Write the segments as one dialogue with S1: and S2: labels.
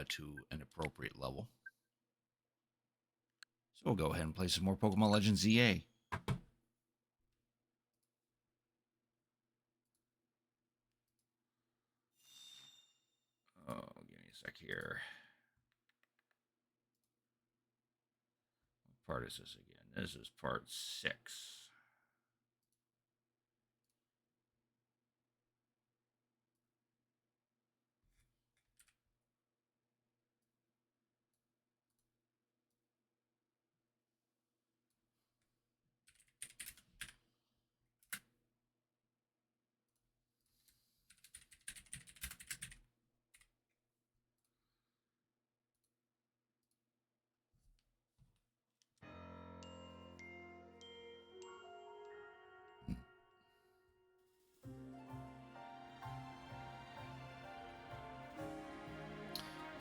S1: to an appropriate level. So we'll go ahead and play some more Pokemon Legends ZA. Oh, give me a sec here. What part is this again? This is part 6.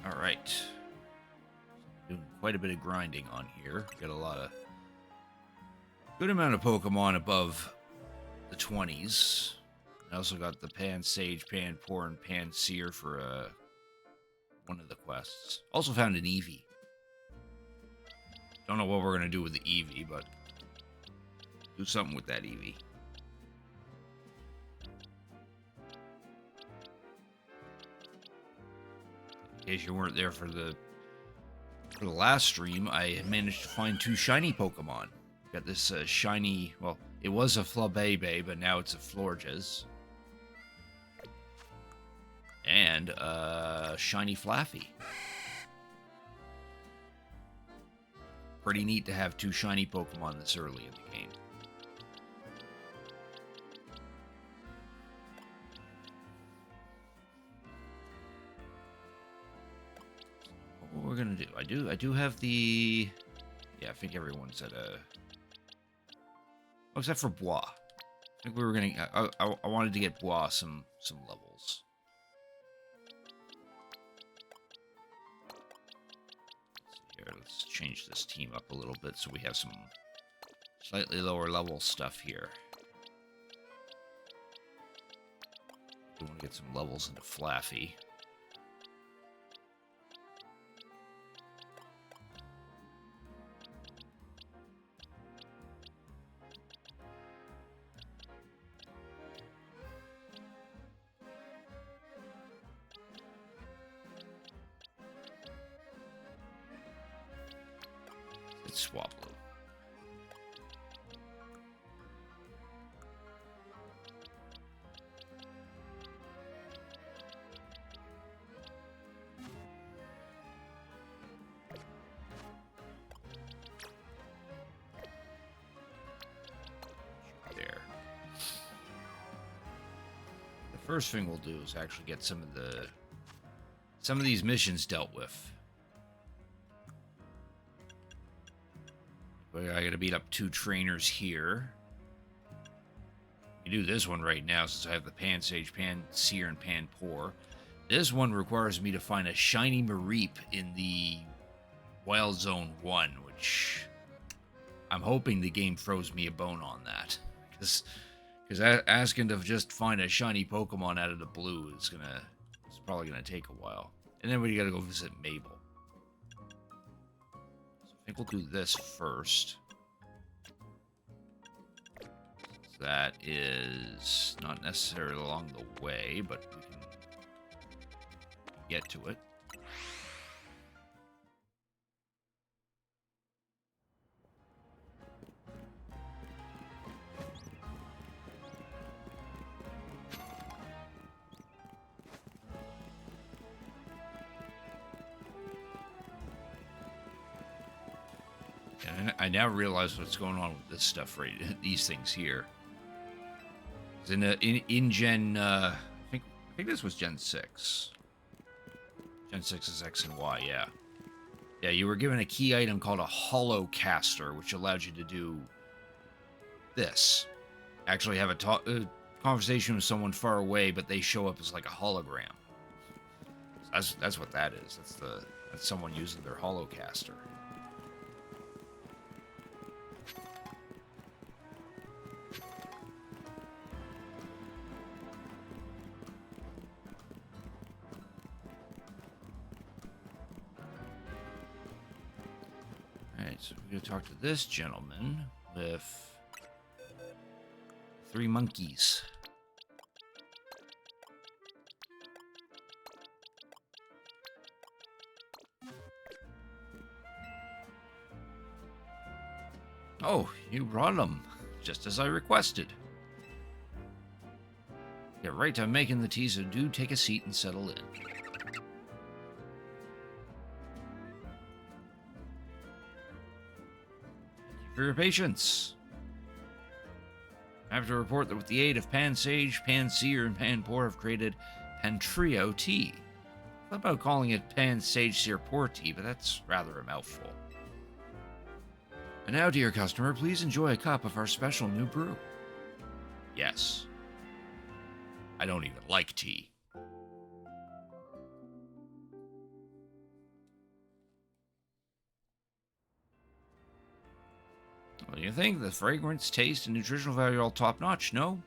S1: All right. Doing quite a bit of grinding on here. Got a lot of good amount of Pokemon above the 20s. I also got the Pan Sage, Pan Poor, and Pan Seer for one of the quests. Also found an Eevee. Don't know what we're gonna do with the Eevee, but do something with that Eevee. In case you weren't there for the last stream, I managed to find 2 shiny Pokemon. Got this shiny, well, it was a Flabébé, but now it's a Florges. And shiny Flaffy. Pretty neat to have 2 shiny Pokemon this early in the game. What we're gonna do? I do have the. Yeah, I think everyone's at a. Oh, except for Bois. I think we were gonna. I wanted to get Bois some levels. Let's change this team up a little bit so we have some slightly lower level stuff here. We want to get some levels into Flaffy. It's Swablu. There. The first thing we'll do is actually get some of these missions dealt with. I gotta beat up 2 trainers here. You do this one right now since I have the Pan Sage, Pan Seer, and Pan Poor. This one requires me to find a shiny Mareep in the Wild Zone 1, which I'm hoping the game throws me a bone on that. Because asking to just find a shiny Pokemon out of the blue is probably gonna take a while. And then we gotta go visit Mabel. I think we'll do this first. That is not necessarily along the way, but we can get to it. And I now realize what's going on with this stuff, right? These things here. In Gen, I think this was Gen 6. Gen 6 is X and Y, yeah. Yeah, you were given a key item called a Hollow Caster, which allowed you to do this. Actually have a conversation with someone far away, but they show up as like a hologram. That's what that is. That's someone using their Hollow Caster. Alright, so we're going to talk to this gentleman with 3 monkeys. Oh, you brought them, just as I requested. Get right to making the tea, so do take a seat and settle in. For your patience. I have to report that with the aid of Pan Sage, Pan Seer, and Pan Pour, have created Pantrio tea. I thought about calling it Pan Sage Seer Pour tea, but that's rather a mouthful. And now, dear customer, please enjoy a cup of our special new brew. Yes. I don't even like tea. What do you think? The fragrance, taste, and nutritional value are all top-notch, no?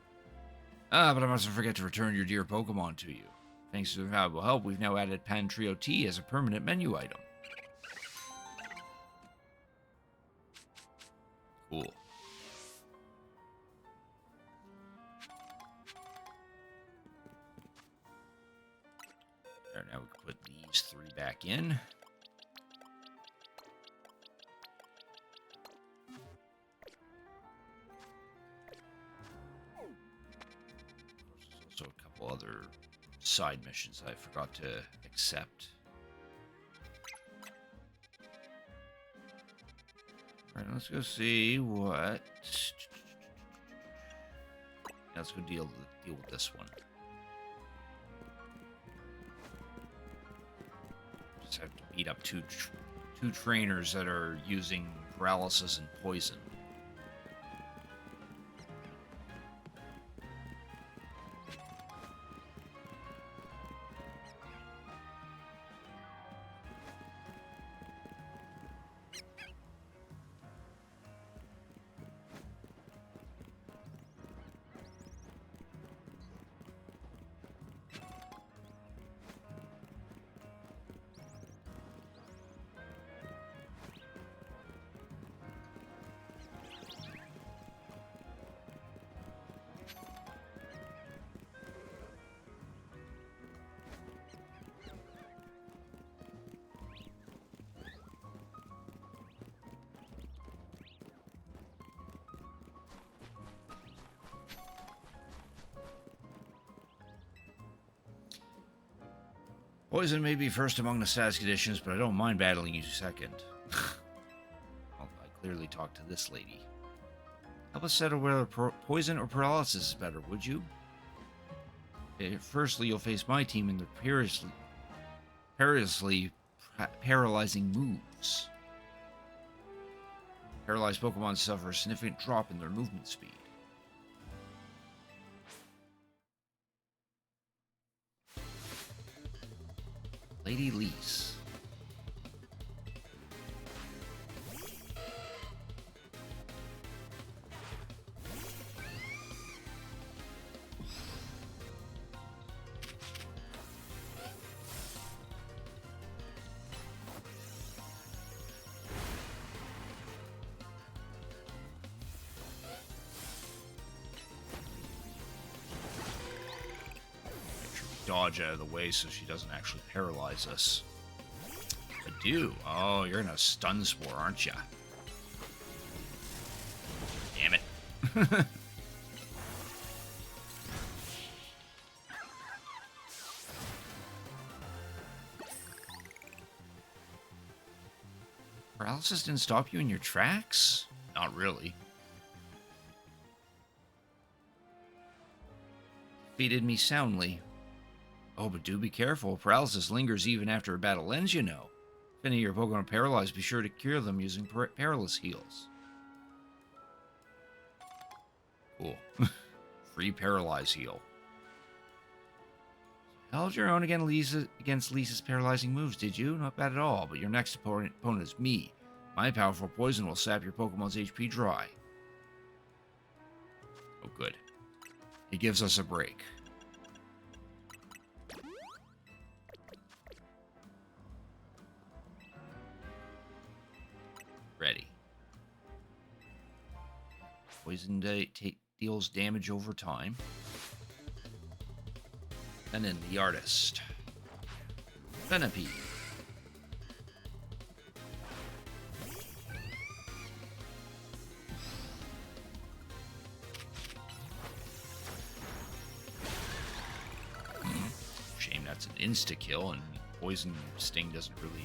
S1: Ah, but I mustn't forget to return your dear Pokémon to you. Thanks to their valuable help, we've now added Pantrio tea as a permanent menu item. Cool. There, now we can put these 3 back in. There's also a couple other side missions I forgot to accept. Alright, let's go see what... Let's go deal with this one. Just have to beat up two trainers that are using paralysis and poison. Poison may be first among the status conditions, but I don't mind battling you second. Well, I clearly talked to this lady. Help us settle whether poison or paralysis is better, would you? Firstly, you'll face my team in their perilously paralyzing moves. Paralyzed Pokemon suffer a significant drop in their movement speed. Lady Lise. Dodge out of the way so she doesn't actually paralyze us. I do. Oh, you're in a stun spore, aren't ya? Damn it. Paralysis didn't stop you in your tracks? Not really. Defeated me soundly. Oh, but do be careful. Paralysis lingers even after a battle ends, you know. If any of your Pokemon are paralyzed, be sure to cure them using Paralysis Heals. Cool. Free Paralyze Heal. Held your own against Lisa's paralyzing moves, did you? Not bad at all, but your next opponent is me. My powerful poison will sap your Pokemon's HP dry. Oh, good. He gives us a break. Ready. Poison deals damage over time. And then the artist. Centipede. Shame that's an insta-kill, and Poison Sting doesn't really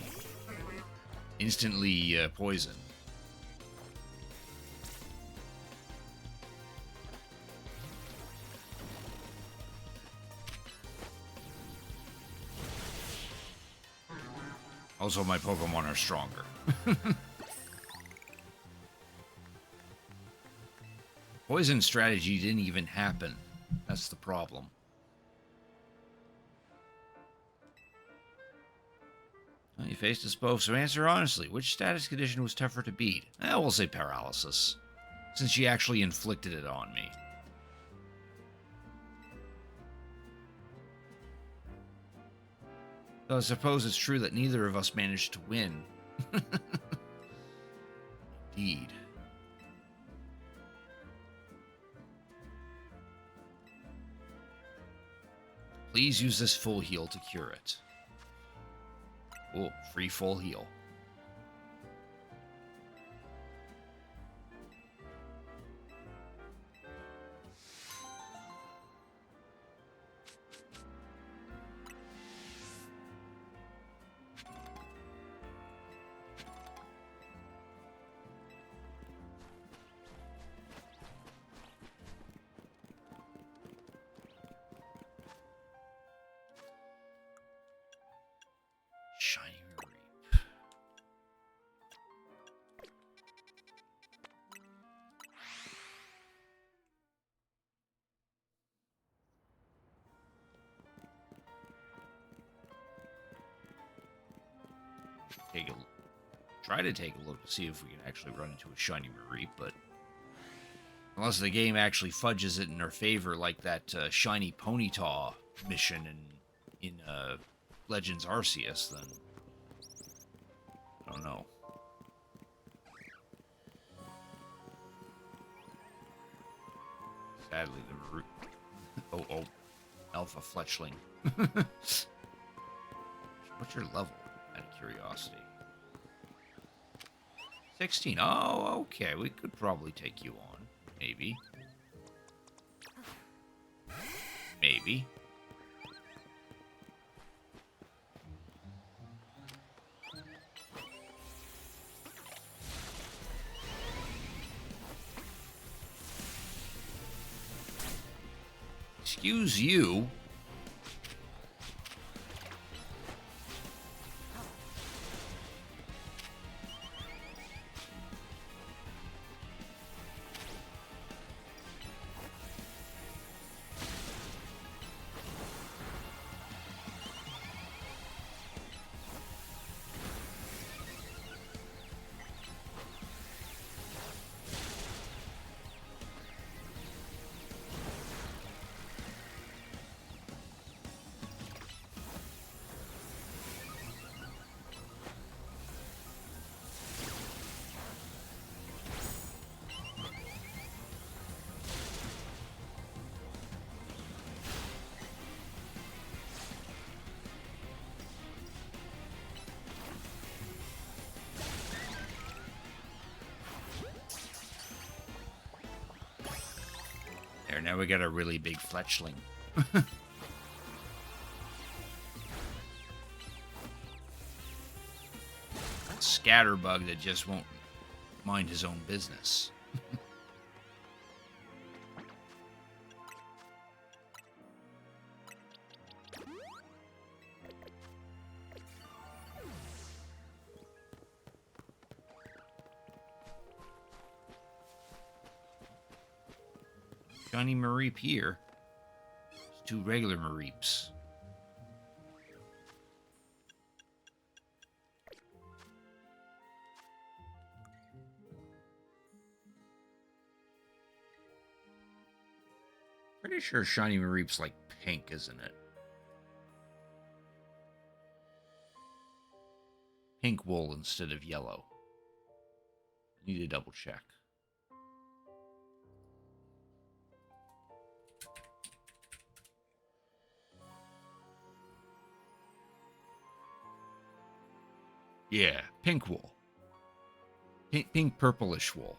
S1: instantly poison. Also, my Pokemon are stronger. Poison strategy didn't even happen. That's the problem. Well, you faced us both, so answer honestly. Which status condition was tougher to beat? We'll say paralysis, since she actually inflicted it on me. So I suppose it's true that neither of us managed to win. Indeed. Please use this full heal to cure it. Oh, free full heal. Shiny Reap. Try to take a look to see if we can actually run into a Shiny Reap, but unless the game actually fudges it in our favor, like that Shiny Ponyta mission in Legends Arceus, then I don't know. Sadly, the oh, Alpha Fletchling. What's your level, out of curiosity? 16. Oh, okay. We could probably take you on. Maybe. Maybe. Excuse you. There, now we got a really big Fletchling. Scatterbug that just won't mind his own business. Shiny Mareep here. There's 2 regular Mareeps. Pretty sure Shiny Mareep's like pink, isn't it? Pink wool instead of yellow. Need to double check. Yeah, pink wool. Pink purplish wool.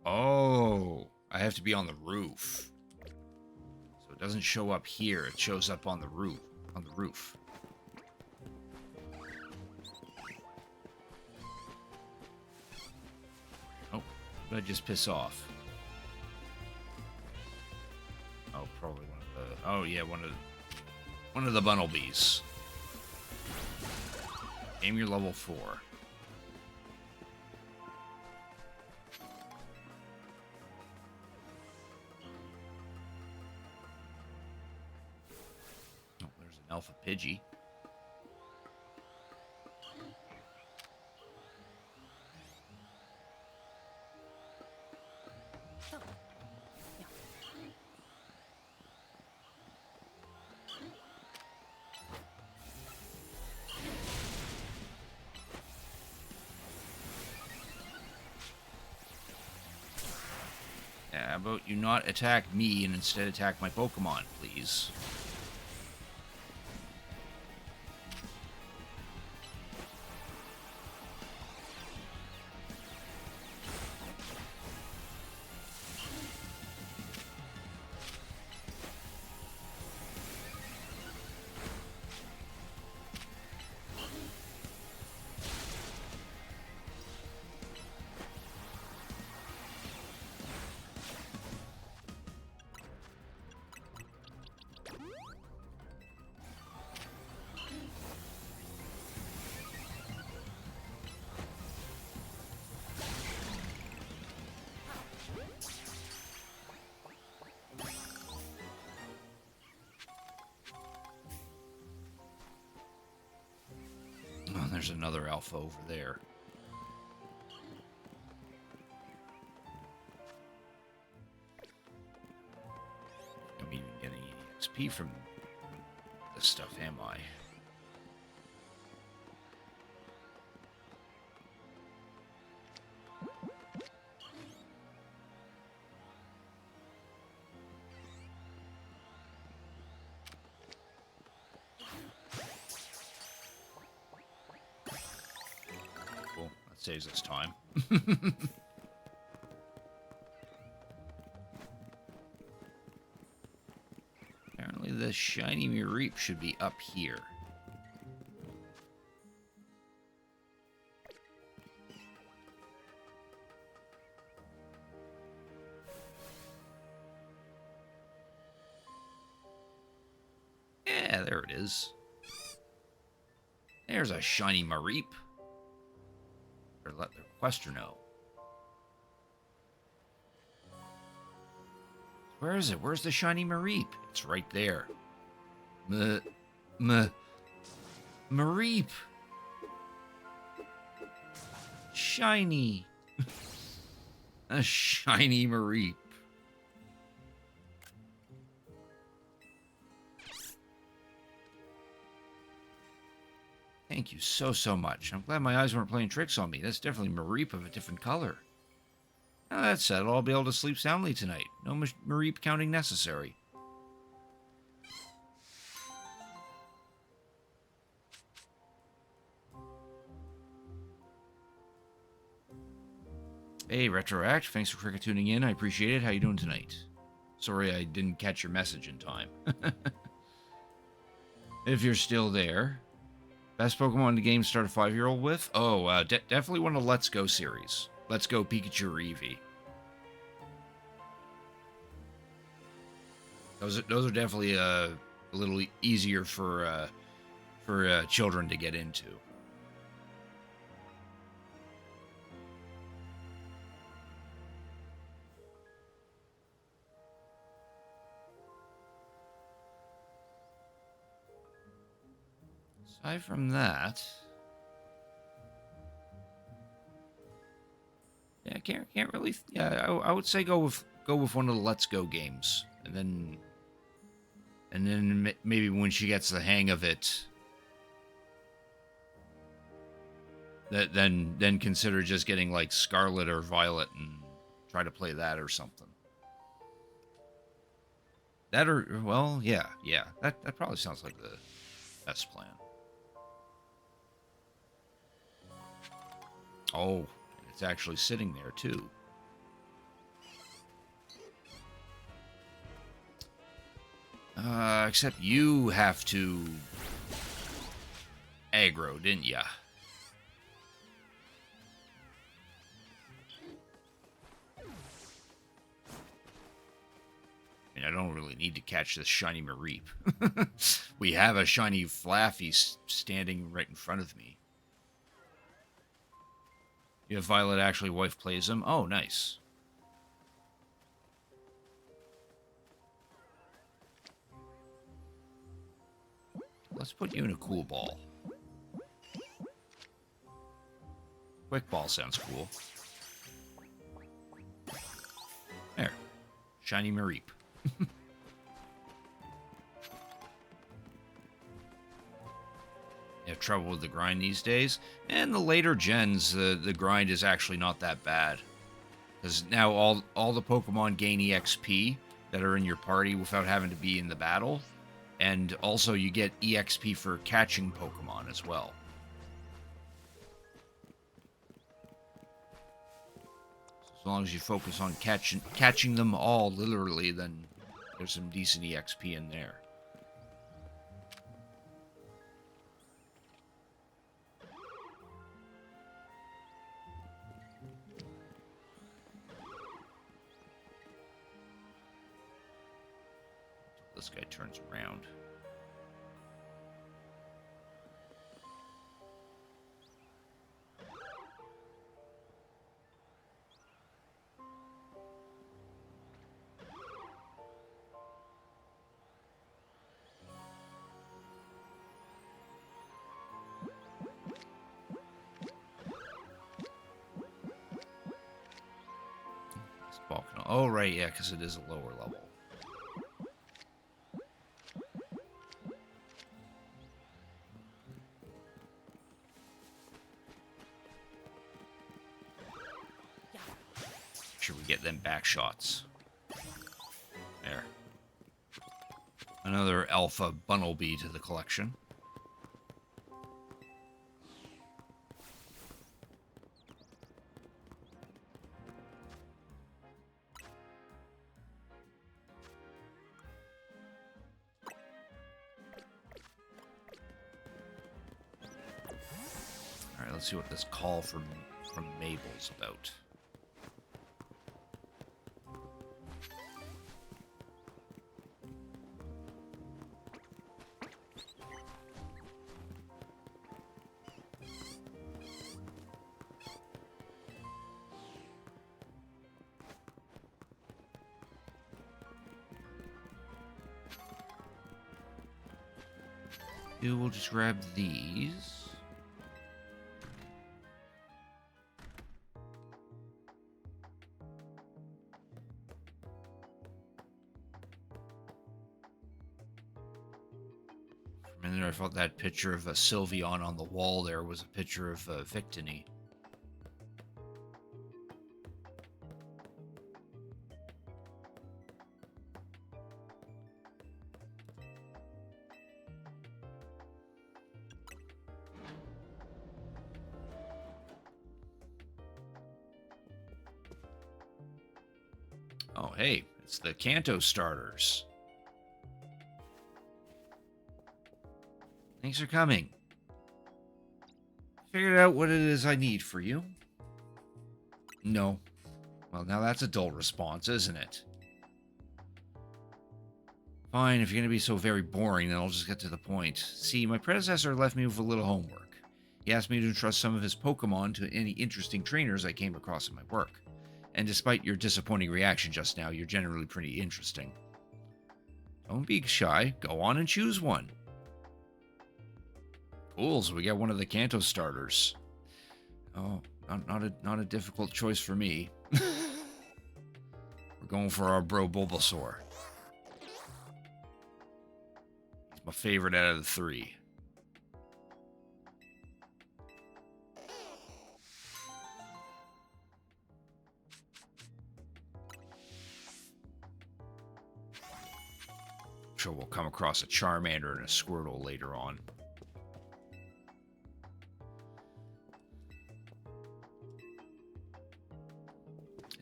S1: Oh, I have to be on the roof. So it doesn't show up here. It shows up on the roof. On the roof. Oh, did I just piss off? Oh, probably one of the... Oh, yeah, one of the bumblebees. Aim your level 4. Oh, there's an alpha Pidgey. How about you not attack me and instead attack my Pokemon, please? Oh, there's another alpha over there. I'm even getting any XP from this stuff, am I? Cool. That saves us time. Apparently the shiny Mareep should be up here. Yeah, there it is. There's a shiny Mareep. Or let the requester know. Where is it? Where's the shiny Mareep? It's right there. Mareep. Shiny. A shiny Mareep. Thank you so much. I'm glad my eyes weren't playing tricks on me. That's definitely Mareep of a different color. Now that's settled. I'll be able to sleep soundly tonight. No Mareep counting necessary. Hey, Retroact. Thanks for tuning in. I appreciate it. How you doing tonight? Sorry I didn't catch your message in time. If you're still there. Best Pokemon in the game to start a 5-year-old with? Oh, definitely one of the Let's Go series. Let's Go Pikachu or Eevee. Those are definitely a little easier for children to get into. Aside from that, Yeah, can't really. Yeah, I would say go with one of the Let's Go games, and then maybe when she gets the hang of it, then consider just getting like Scarlet or Violet and try to play that or something. That or well, yeah, that probably sounds like the best plan. Oh, it's actually sitting there too. Except you have to aggro, didn't ya? I mean, I don't really need to catch this shiny Mareep. We have a shiny Flaffy standing right in front of me. You have Violet actually wife plays him? Oh, nice. Let's put you in a cool ball. Quick ball sounds cool. There. Shiny Mareep. You have trouble with the grind these days? And the later gens, the grind is actually not that bad. Because now all the Pokemon gain EXP that are in your party without having to be in the battle. And also you get EXP for catching Pokemon as well. As long as you focus on catching them all, literally, then there's some decent EXP in there. This guy turns around. Oh, right, yeah, because it is a lower level. Sure we get them back shots. There. Another Alpha Bunnelby to the collection. Alright, let's see what this call from Mabel's about. We'll just grab these. For a minute, I thought that picture of a Sylveon on the wall there was a picture of Victini. Oh, hey, it's the Kanto starters. Thanks for coming. Figured out what it is I need for you. No. Well, now that's a dull response, isn't it? Fine, if you're going to be so very boring, then I'll just get to the point. See, my predecessor left me with a little homework. He asked me to entrust some of his Pokémon to any interesting trainers I came across in my work. And despite your disappointing reaction just now, you're generally pretty interesting. Don't be shy. Go on and choose one. Cool, so we got one of the Kanto starters. Oh, not a difficult choice for me. We're going for our bro Bulbasaur. He's my favorite out of the three. I'm sure we'll come across a Charmander and a Squirtle later on.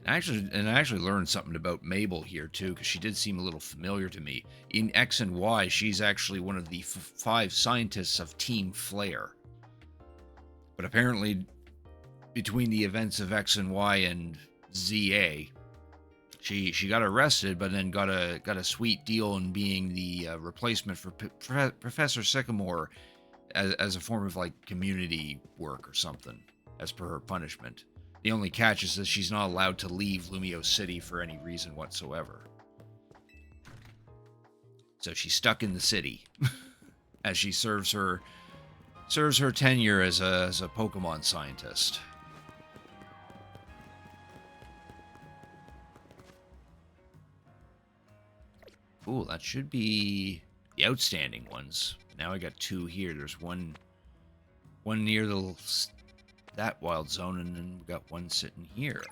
S1: I actually learned something about Mabel here too, because she did seem a little familiar to me. In X and Y, she's actually one of the 5 scientists of Team Flare. But apparently, between the events of X and Y and ZA, she got arrested, but then got a sweet deal in being the replacement for Professor Sycamore as a form of like community work or something, as per her punishment. The only catch is that she's not allowed to leave Lumio City for any reason whatsoever. So she's stuck in the city as she serves her tenure as a Pokemon scientist. Ooh, that should be the outstanding ones. Now I got 2 here. There's one near that wild zone, and then we got 1 sitting here.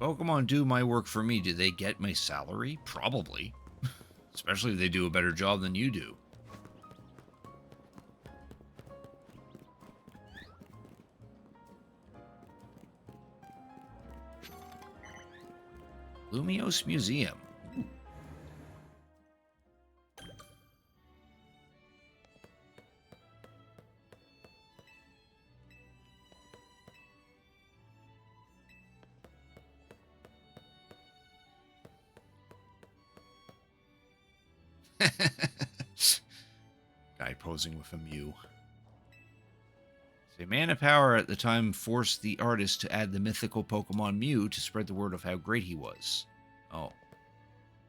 S1: Pokemon do my work for me. Do they get my salary? Probably. Especially if they do a better job than you do. Lumiose Museum. Guy posing with a Mew. Say, Mana Power at the time forced the artist to add the mythical Pokemon Mew to spread the word of how great he was. Oh.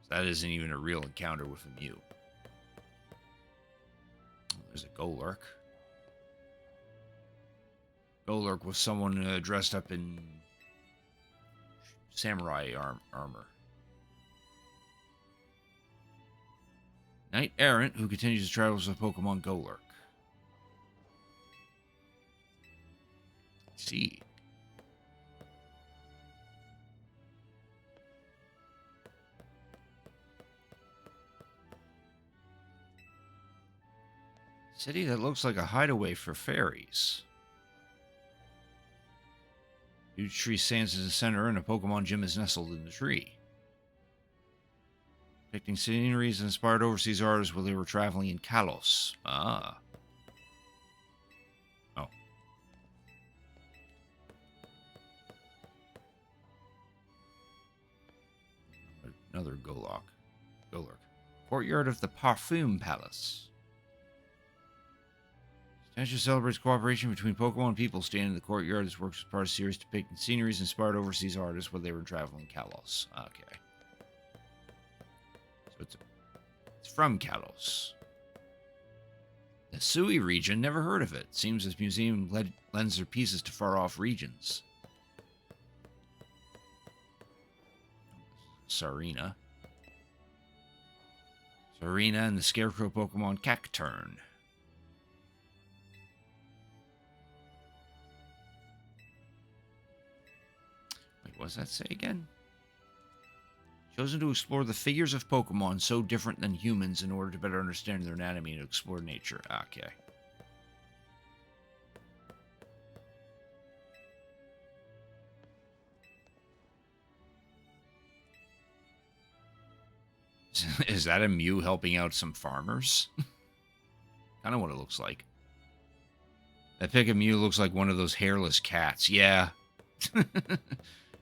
S1: So that isn't even a real encounter with a Mew. There's a Golurk. Golurk was someone dressed up in samurai armor. Knight Errant, who continues his travels with Pokemon Golurk. Let's see. City that looks like a hideaway for fairies. Huge tree stands in the center, and a Pokemon gym is nestled in the tree. Depicting sceneries and inspired overseas artists while they were traveling in Kalos. Ah. Oh. Another Golurk. Courtyard of the Parfum Palace. Statue celebrates cooperation between Pokemon and people standing in the courtyard. This works as part of a series depicting sceneries inspired overseas artists while they were traveling in Kalos. Okay. So it's from Kalos. The Sui region, never heard of it. Seems this museum lends their pieces to far-off regions. Sarina. Sarina and the Scarecrow Pokemon Cacturn. Wait, what does that say again? Chosen to explore the figures of Pokemon so different than humans in order to better understand their anatomy and to explore nature. Okay. Is that a Mew helping out some farmers? Kind of what it looks like. That Pikachu looks like one of those hairless cats. Yeah.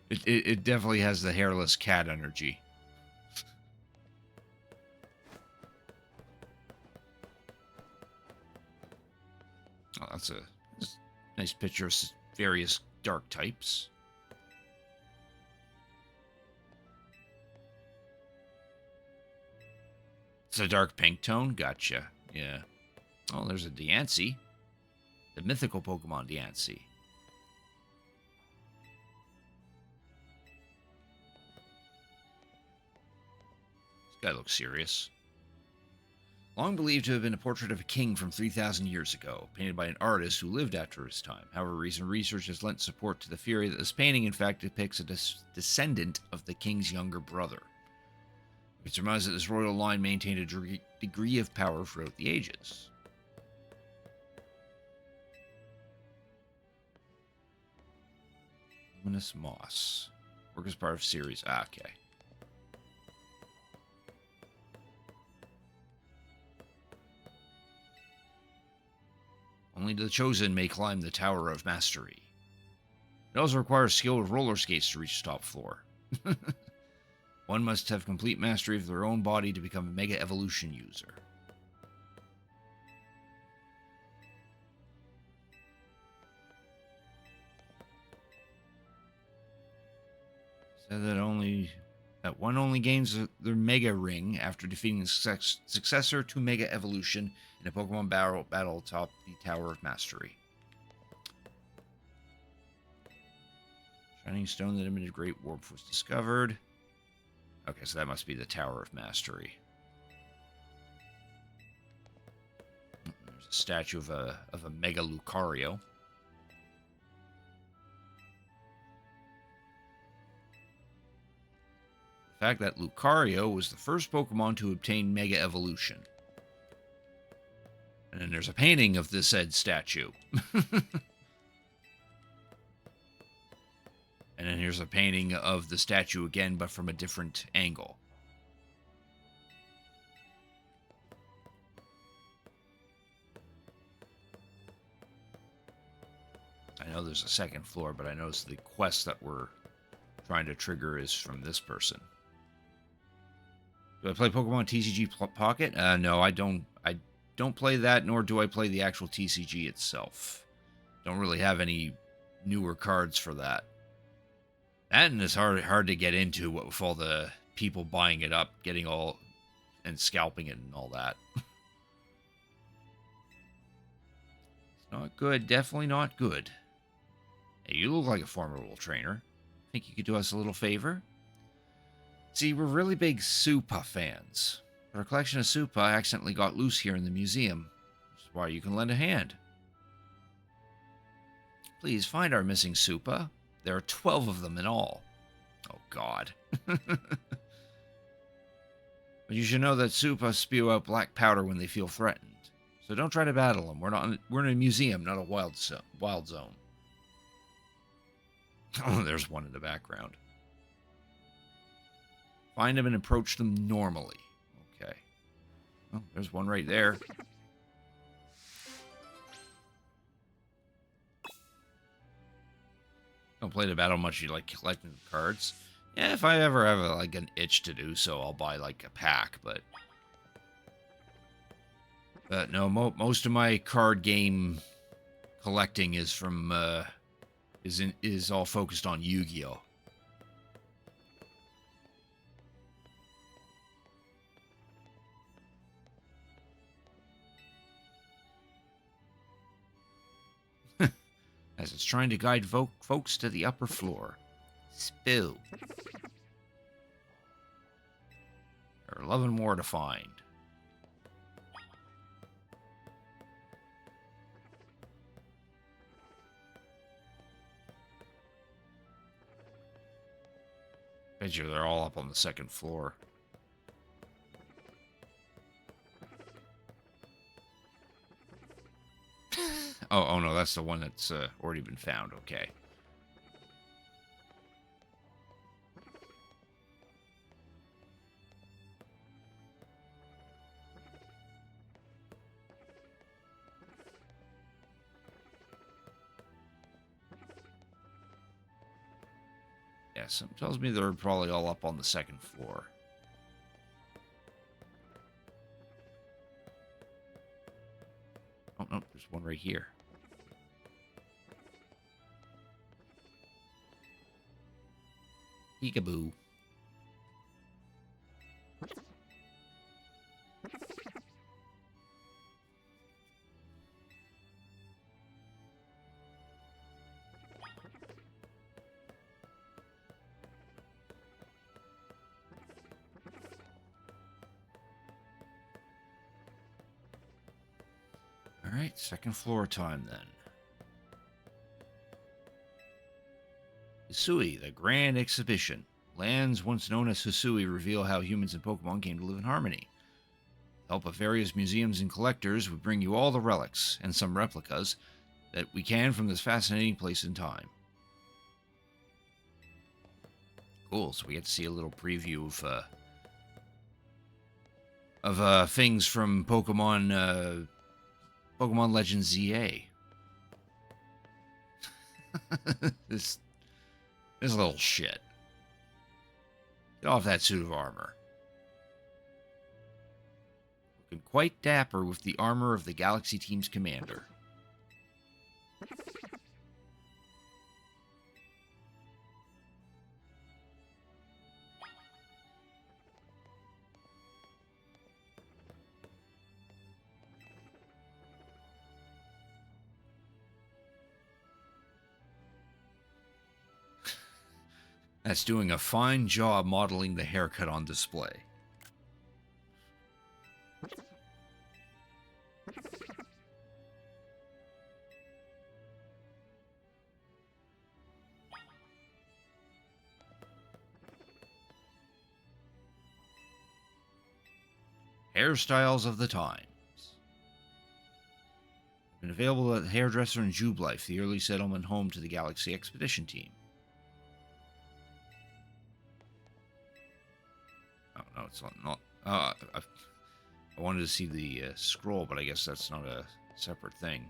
S1: It definitely has the hairless cat energy. Oh, that's a nice picture of various dark types. It's a dark pink tone? Gotcha. Yeah. Oh, there's a Diancie. The mythical Pokemon Diancie. This guy looks serious. Long believed to have been a portrait of a king from 3,000 years ago, painted by an artist who lived after his time. However, recent research has lent support to the theory that this painting, in fact, depicts a descendant of the king's younger brother. It surmises that this royal line maintained a degree of power throughout the ages. Luminous Moss. Work as part of series. Ah, okay. Only the chosen may climb the Tower of Mastery. It also requires skill with roller skates to reach the top floor. One must have complete mastery of their own body to become a Mega Evolution user. Said that one only gains their Mega Ring after defeating the successor to Mega Evolution in a Pokemon battle atop the Tower of Mastery. Shining stone that emitted Great Warp was discovered. Okay, so that must be the Tower of Mastery. There's a statue of a Mega Lucario. The fact that Lucario was the first Pokemon to obtain Mega Evolution. And then there's a painting of the said statue. And then here's a painting of the statue again, but from a different angle. I know there's a second floor, but I noticed the quest that we're trying to trigger is from this person. Do I play Pokemon TCG Pocket? No, I don't. I don't play that, nor do I play the actual TCG itself. Don't really have any newer cards for that. That and it's hard to get into with all the people buying it up, getting all and scalping it and all that. It's not good. Definitely not good. Hey, you look like a formidable trainer. Think you could do us a little favor? See, we're really big Supa fans. But our collection of Supa accidentally got loose here in the museum. Which is why you can lend a hand. Please find our missing Supa. There are 12 of them in all. Oh, God. But you should know that Supa spew out black powder when they feel threatened. So don't try to battle them. We're in a museum, not a wild zone. Oh, there's one in the background. Find them and approach them normally. Okay. Oh, there's one right there. Don't play the battle much. You like collecting cards. Yeah, if I ever have like an itch to do so, I'll buy like a pack. But no, most of my card game collecting is from is all focused on Yu-Gi-Oh. As it's trying to guide folks to the upper floor. Spill. There are 11 more to find. Bet you they're all up on the second floor. Oh no, that's the one that's already been found. Okay. Yeah, something tells me they're probably all up on the second floor. Oh, no, there's one right here. Peekaboo. All right, second floor time then. Hisui, the Grand Exhibition. Lands once known as Hisui reveal how humans and Pokemon came to live in harmony. With the help of various museums and collectors, we bring you all the relics, and some replicas, that we can from this fascinating place in time. Cool, so we get to see a little preview of things from Pokemon Pokemon Legends ZA. this little shit. Get off that suit of armor. Looking quite dapper with the armor of the Galaxy Team's commander. That's doing a fine job modeling the haircut on display. Hairstyles of the times. Been available at the hairdresser in Jubilife, the early settlement home to the Galaxy Expedition Team. Oh, no, it's not. I wanted to see the scroll, but I guess that's not a separate thing.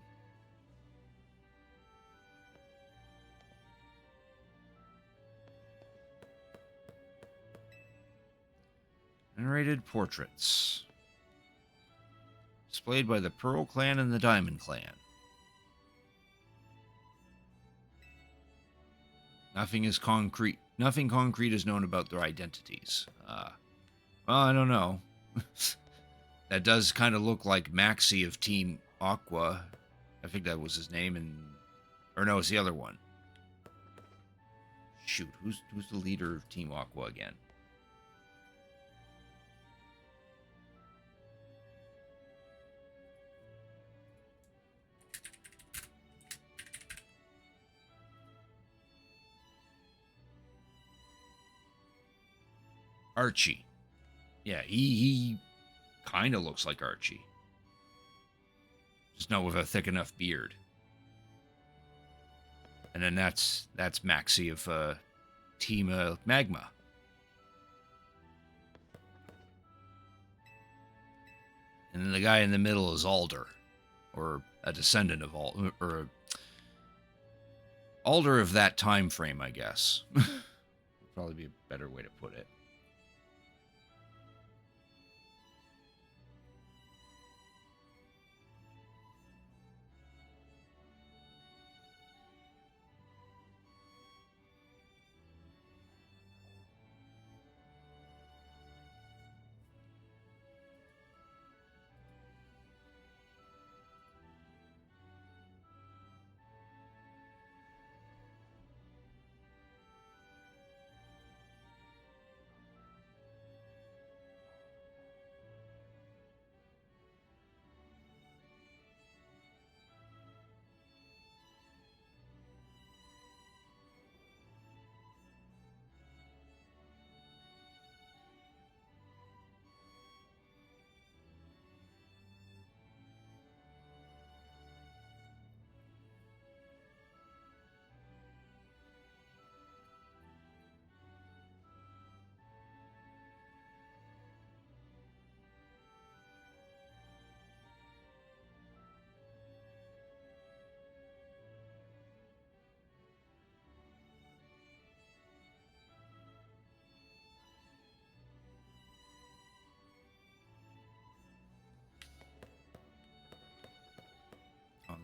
S1: Venerated portraits. Displayed by the Pearl Clan and the Diamond Clan. Nothing concrete is known about their identities. Well, I don't know. That does kind of look like Maxi of Team Aqua. I think that was his name, or no, it's the other one. Shoot, who's the leader of Team Aqua again? Archie. Yeah, he kind of looks like Archie. Just not with a thick enough beard. And then that's Maxi of Team Magma. And then the guy in the middle is Alder, or a descendant of Alder, or Alder of that time frame, I guess. Would probably be a better way to put it.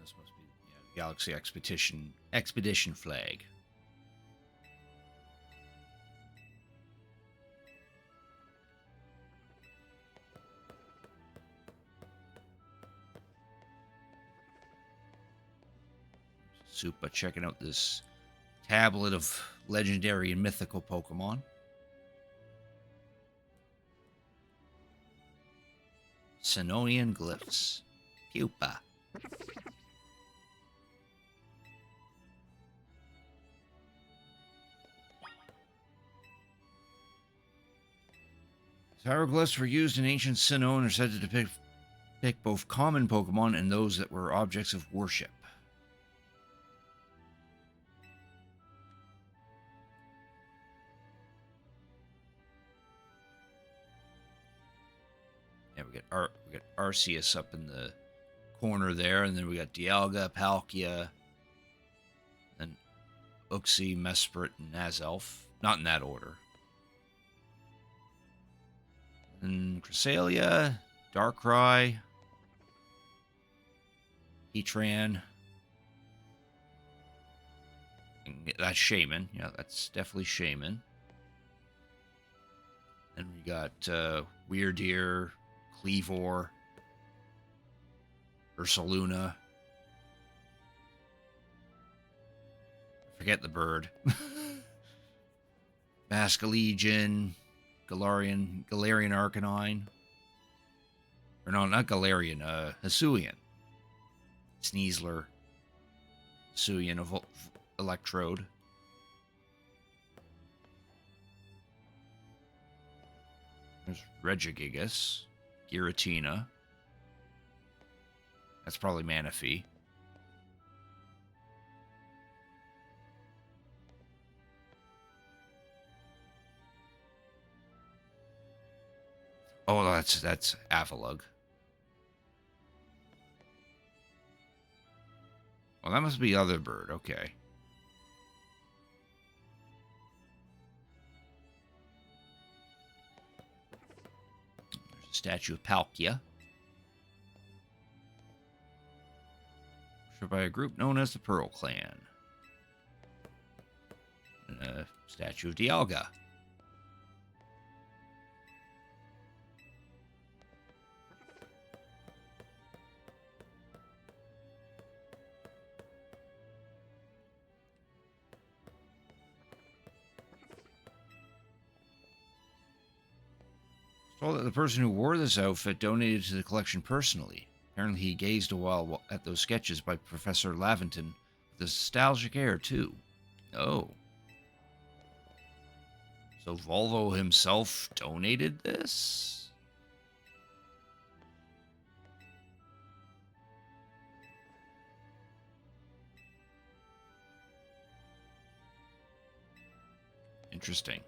S1: this must be the Galaxy Expedition flag. Supa checking out this tablet of legendary and mythical Pokemon. Sinonian glyphs. Pupa. Hieroglyphs were used in ancient Sinnoh and are said to depict both common Pokemon and those that were objects of worship. Yeah, we got Arceus up in the corner there, and then we got Dialga, Palkia, then Uxie, Mesprit, and Azelf. Not in that order. And Cresselia, Darkrai, Heatran. That's Shaman. Yeah, that's definitely Shaman. And we got Weirdeer, Cleavor, Ursaluna. Forget the bird. Basculegion, Galarian Arcanine. Or no, not Galarian, Hisuian. Sneasler. Hisuian Electrode. There's Regigigas. Giratina. That's probably Manaphy. Oh, that's Avalugg. Well, that must be other bird. Okay. There's a statue of Palkia. By a group known as the Pearl Clan. And a statue of Dialga. Told that the person who wore this outfit donated to the collection personally. Apparently he gazed a while at those sketches by Professor Laventon with a nostalgic air, too. Oh. So Volvo himself donated this? Interesting.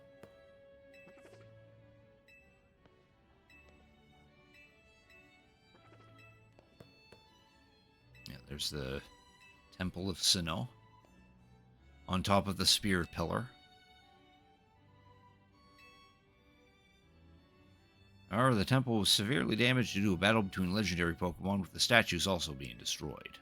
S1: There's the Temple of Sinnoh on top of the Spirit Pillar. However, the temple was severely damaged due to a battle between legendary Pokemon, with the statues also being destroyed.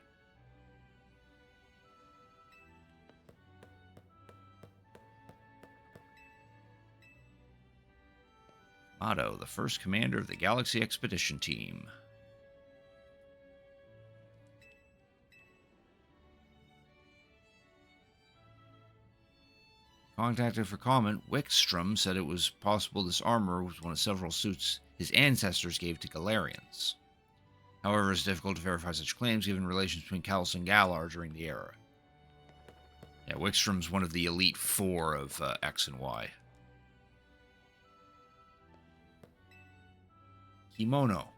S1: Motto, the first commander of the Galaxy Expedition Team. Contacted for comment, Wickstrom said it was possible this armor was one of several suits his ancestors gave to Galarians. However, it's difficult to verify such claims given relations between Kalos and Galar during the era. Yeah, Wickstrom's one of the Elite Four of X and Y. Kimono.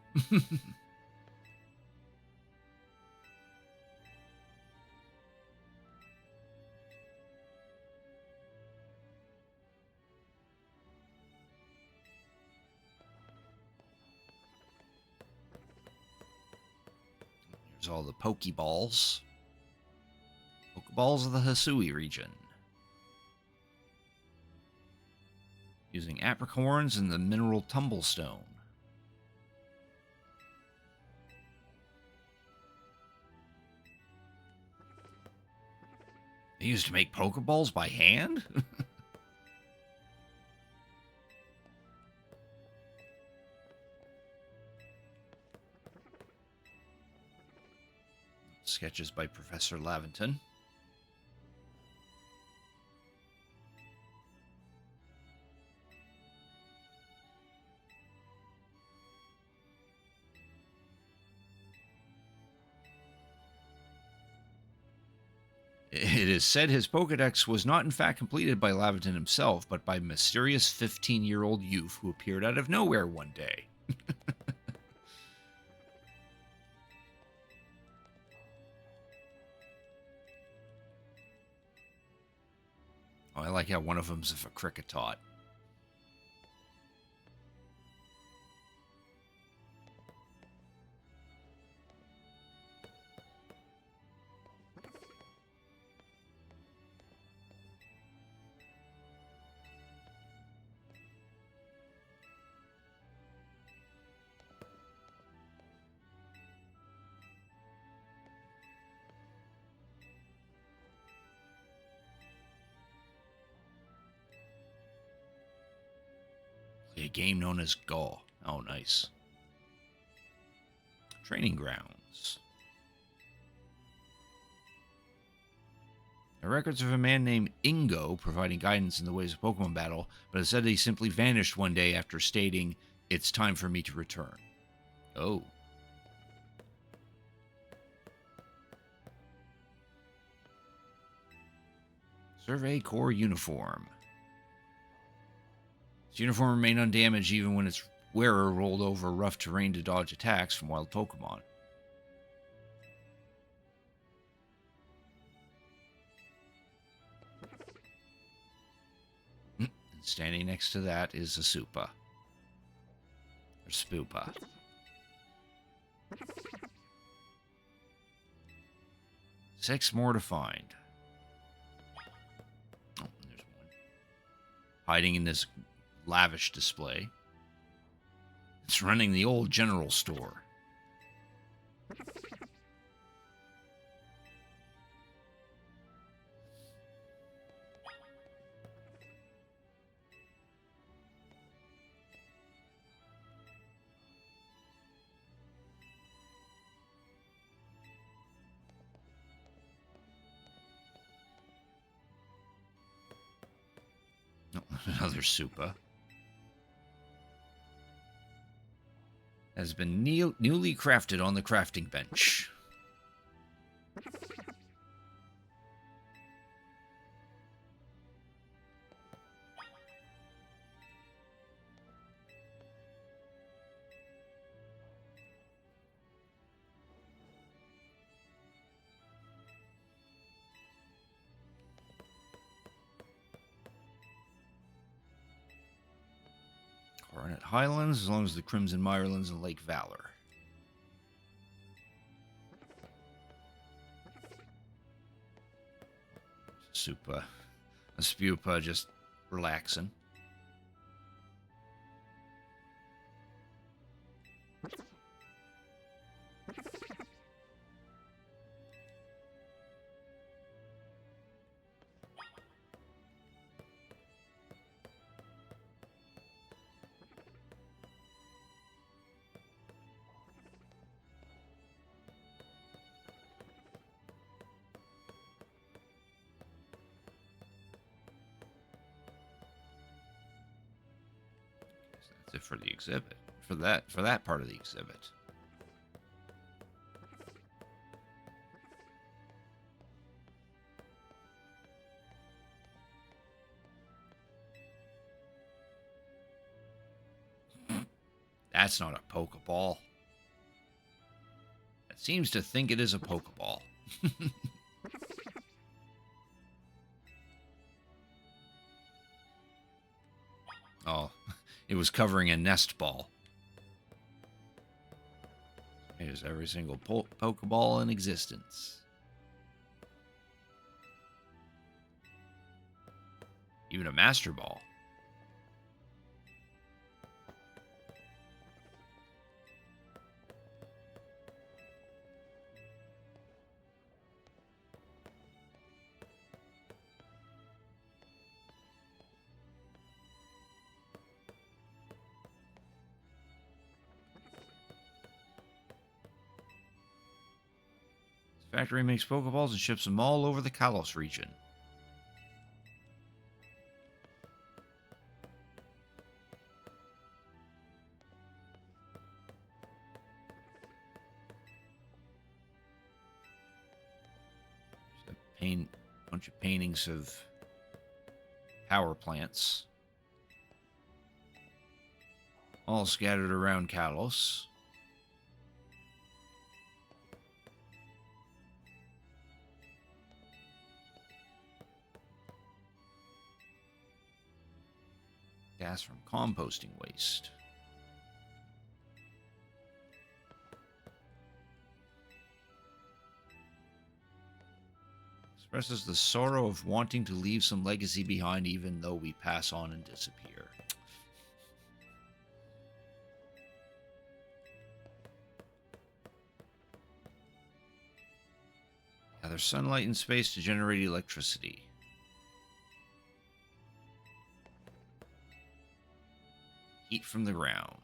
S1: There's all the Pokeballs. Pokeballs of the Hisui region. Using apricorns and the mineral tumblestone. They used to make Pokeballs by hand? Sketches by Professor Laventon. It is said his Pokedex was not in fact completed by Laventon himself, but by a mysterious 15-year-old youth who appeared out of nowhere one day. Oh, I like how one of them's a Cricketot. A game known as Gaw. Oh, nice. Training grounds. There are records of a man named Ingo providing guidance in the ways of Pokemon battle, but it said he simply vanished one day after stating, "It's time for me to return." Oh. Survey Corps uniform. Its uniform remained undamaged even when its wearer rolled over rough terrain to dodge attacks from wild Pokemon. And standing next to that is a Supa. Or Spoopa. Six more to find. Oh, there's one. Hiding in this lavish display. It's running the old general store. Oh, another Supa. Has been newly crafted on the crafting bench. Coronet Highlands, as long as the Crimson Mirelands and Lake Valor. Supa. A Spupa just relaxing. That's it for the exhibit. For that part of the exhibit. That's not a Pokeball. It seems to think it is a Pokeball. Oh, it was covering a nest ball. Here's every single Pokeball in existence. Even a Master Ball. Factory makes Pokeballs and ships them all over the Kalos region. There's a bunch of paintings of power plants, all scattered around Kalos. Gas from composting waste. Expresses the sorrow of wanting to leave some legacy behind even though we pass on and disappear. Yeah, there's sunlight in space to generate electricity. Heat from the ground.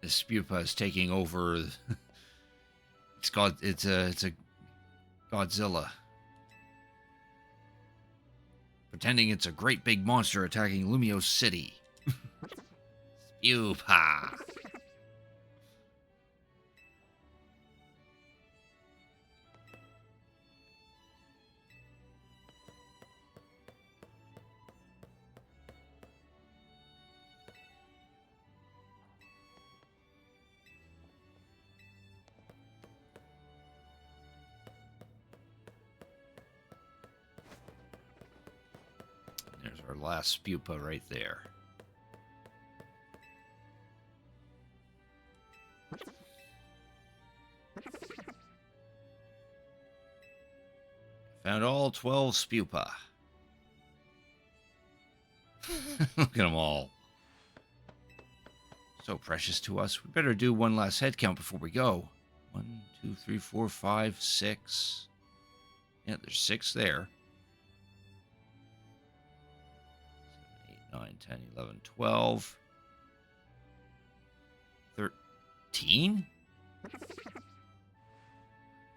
S1: This Spupa is taking over. It's a Godzilla. Pretending it's a great big monster attacking Lumio City. Spupa. There's our last Spupa right there. Found all 12 Spupa. Look at them all. So precious to us. We better do one last head count before we go. 1, 2, 3, 4, 5, 6. Yeah, there's 6 there. 7, 8, 9, 10, 11, 12. 13?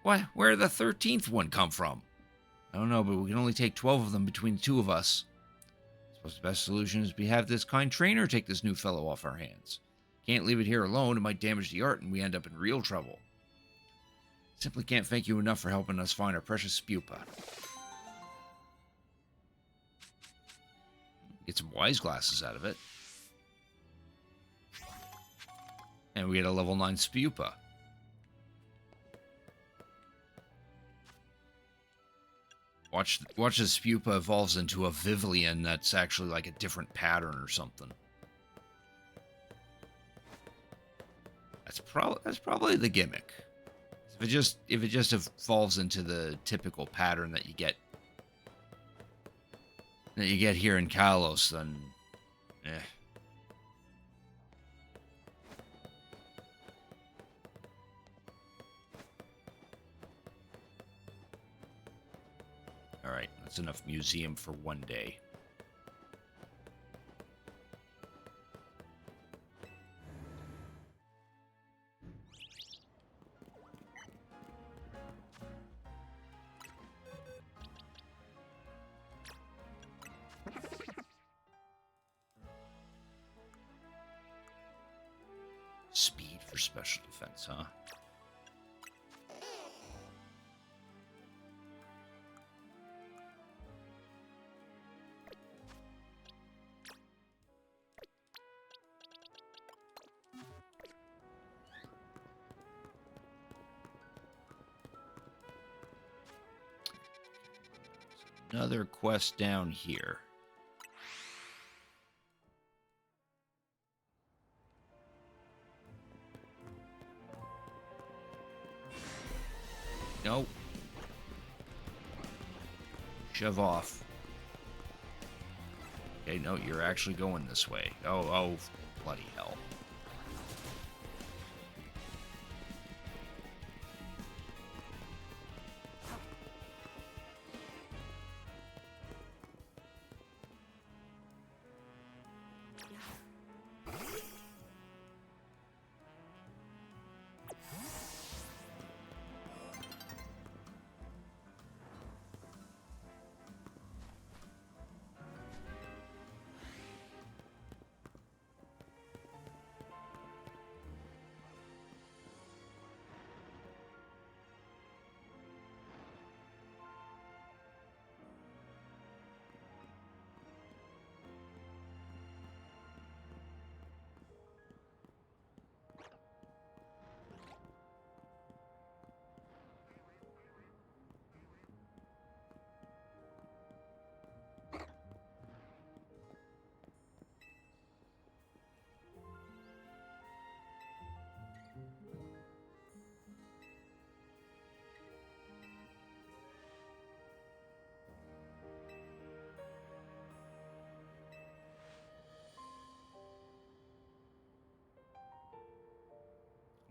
S1: What? Where did the 13th one come from? I don't know, but we can only take 12 of them between the two of us. I suppose the best solution is to have this kind trainer take this new fellow off our hands. Can't leave it here alone. It might damage the art and we end up in real trouble. Simply can't thank you enough for helping us find our precious Spupa. Get some wise glasses out of it. And we get a level 9 Spupa. Watch as Spupa evolves into a Vivillon that's actually like a different pattern or something. That's probably the gimmick. If it just evolves into the typical pattern that you get here in Kalos, then Alright, that's enough museum for one day. Speed for special defense, huh? Another quest down here. Nope. Shove off. Okay, no, you're actually going this way. Oh, bloody hell.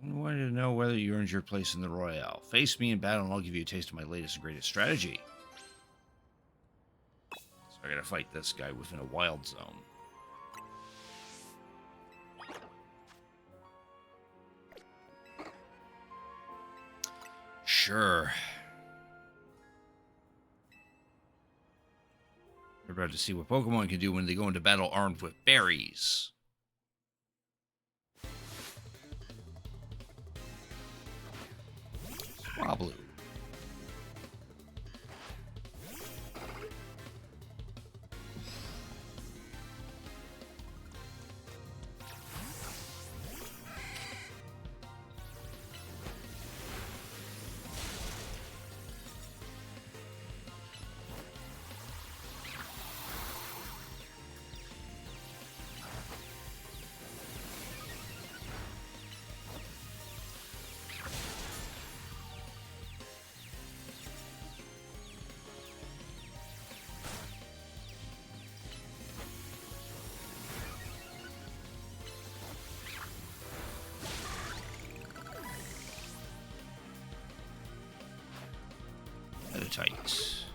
S1: I wanted to know whether you earned your place in the Royale. Face me in battle and I'll give you a taste of my latest and greatest strategy. So I gotta fight this guy within a wild zone. Sure. We're about to see what Pokemon can do when they go into battle armed with berries. Swablu. Tight.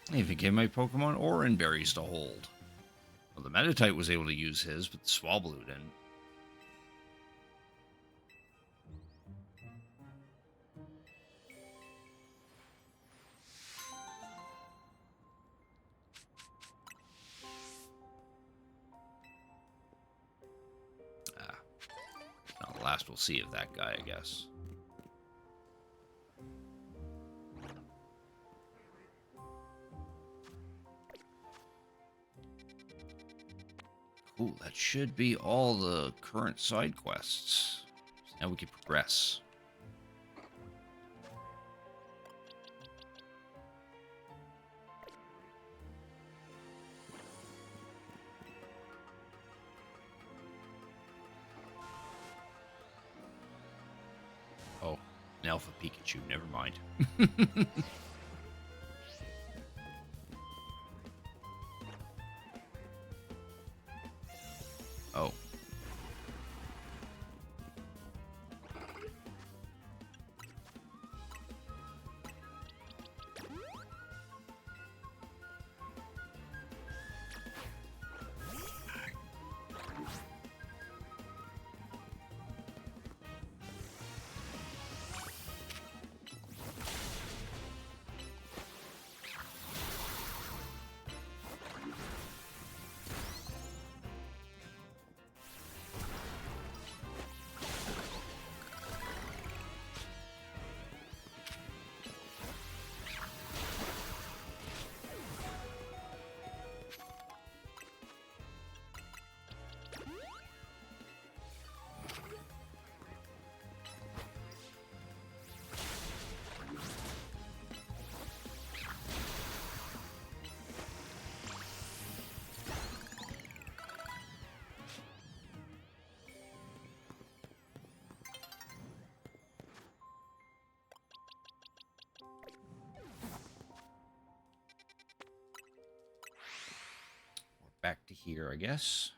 S1: I even gave my Pokemon Oran berries to hold. Well, the Meditite was able to use his, but the Swablu didn't. Not the last we'll see of that guy, I guess. Ooh, that should be all the current side quests. Now we can progress. Oh, an Alpha Pikachu, never mind. Oh. Back to here, I guess.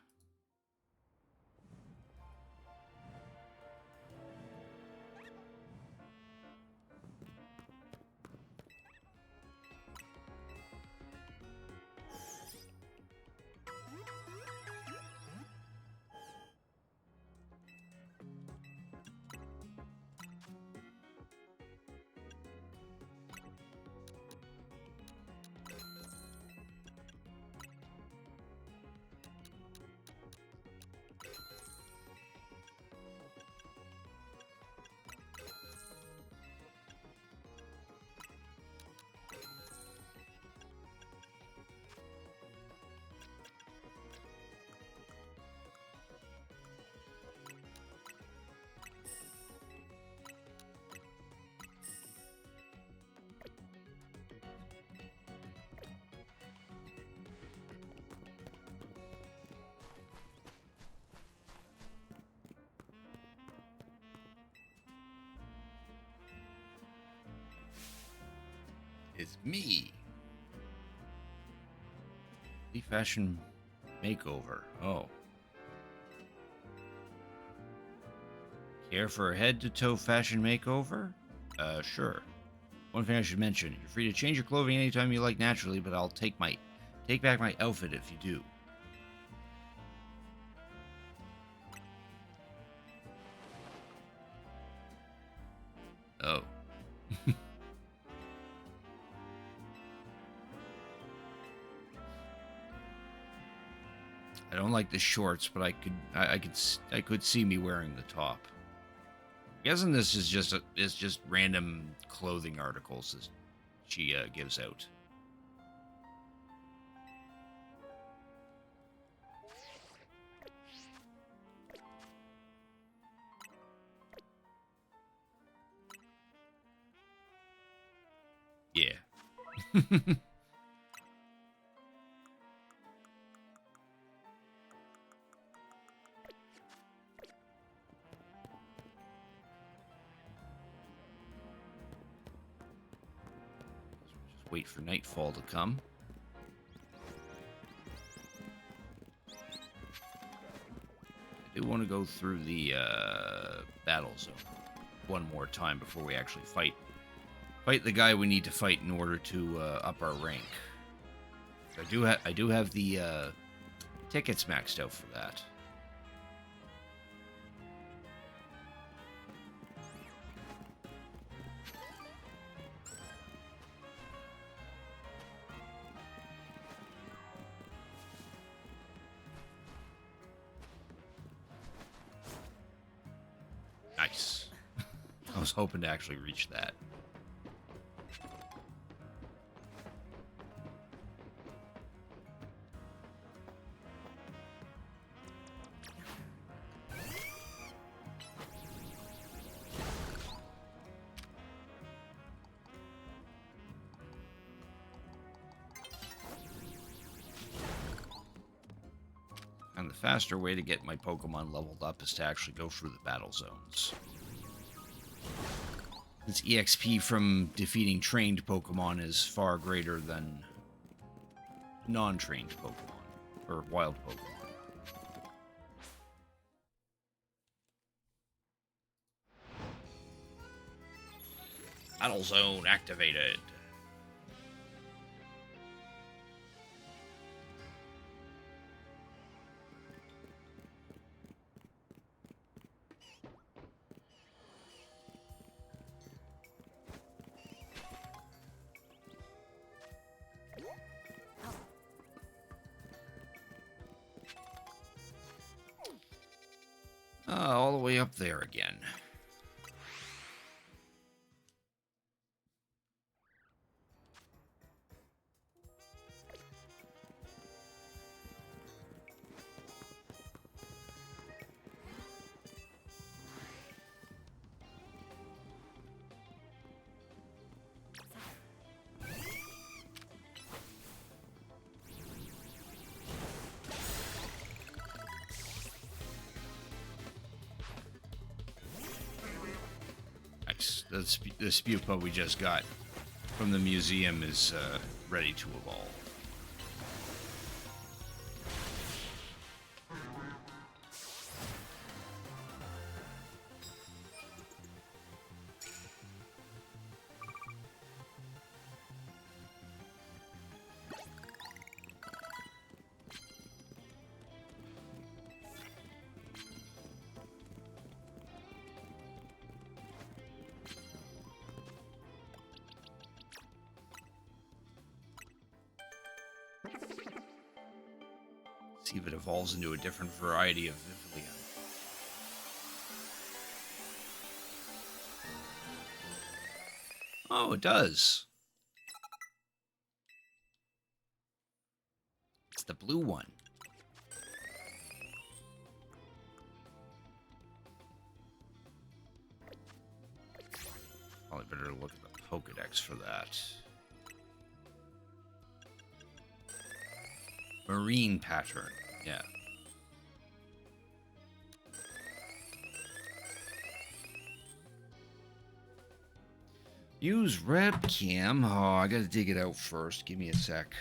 S1: It's me. The fashion makeover. Oh. Care for a head-to-toe fashion makeover? Sure. One thing I should mention, you're free to change your clothing anytime you like naturally, but I'll take back my outfit if you do. Oh. I don't like the shorts, but I could see me wearing the top. Guessing this is just random clothing articles that she gives out. Yeah. Just wait for nightfall to come. I do want to go through the battle zone one more time before we actually fight the guy we need to fight in order to up our rank. I do have the tickets maxed out for that. Nice. I was hoping to actually reach that. And the faster way to get my Pokemon leveled up is to actually go through the battle zones. Since EXP from defeating trained Pokemon is far greater than non-trained Pokemon, or wild Pokemon. Battle zone activated. All the way up there again. The Spupa we just got from the museum is ready to evolve. See if it evolves into a different variety of Vivillon. Oh, it does. It's the blue one. Probably better look at the Pokedex for that. Marine pattern, yeah. Use webcam. Oh, I gotta dig it out first. Give me a sec.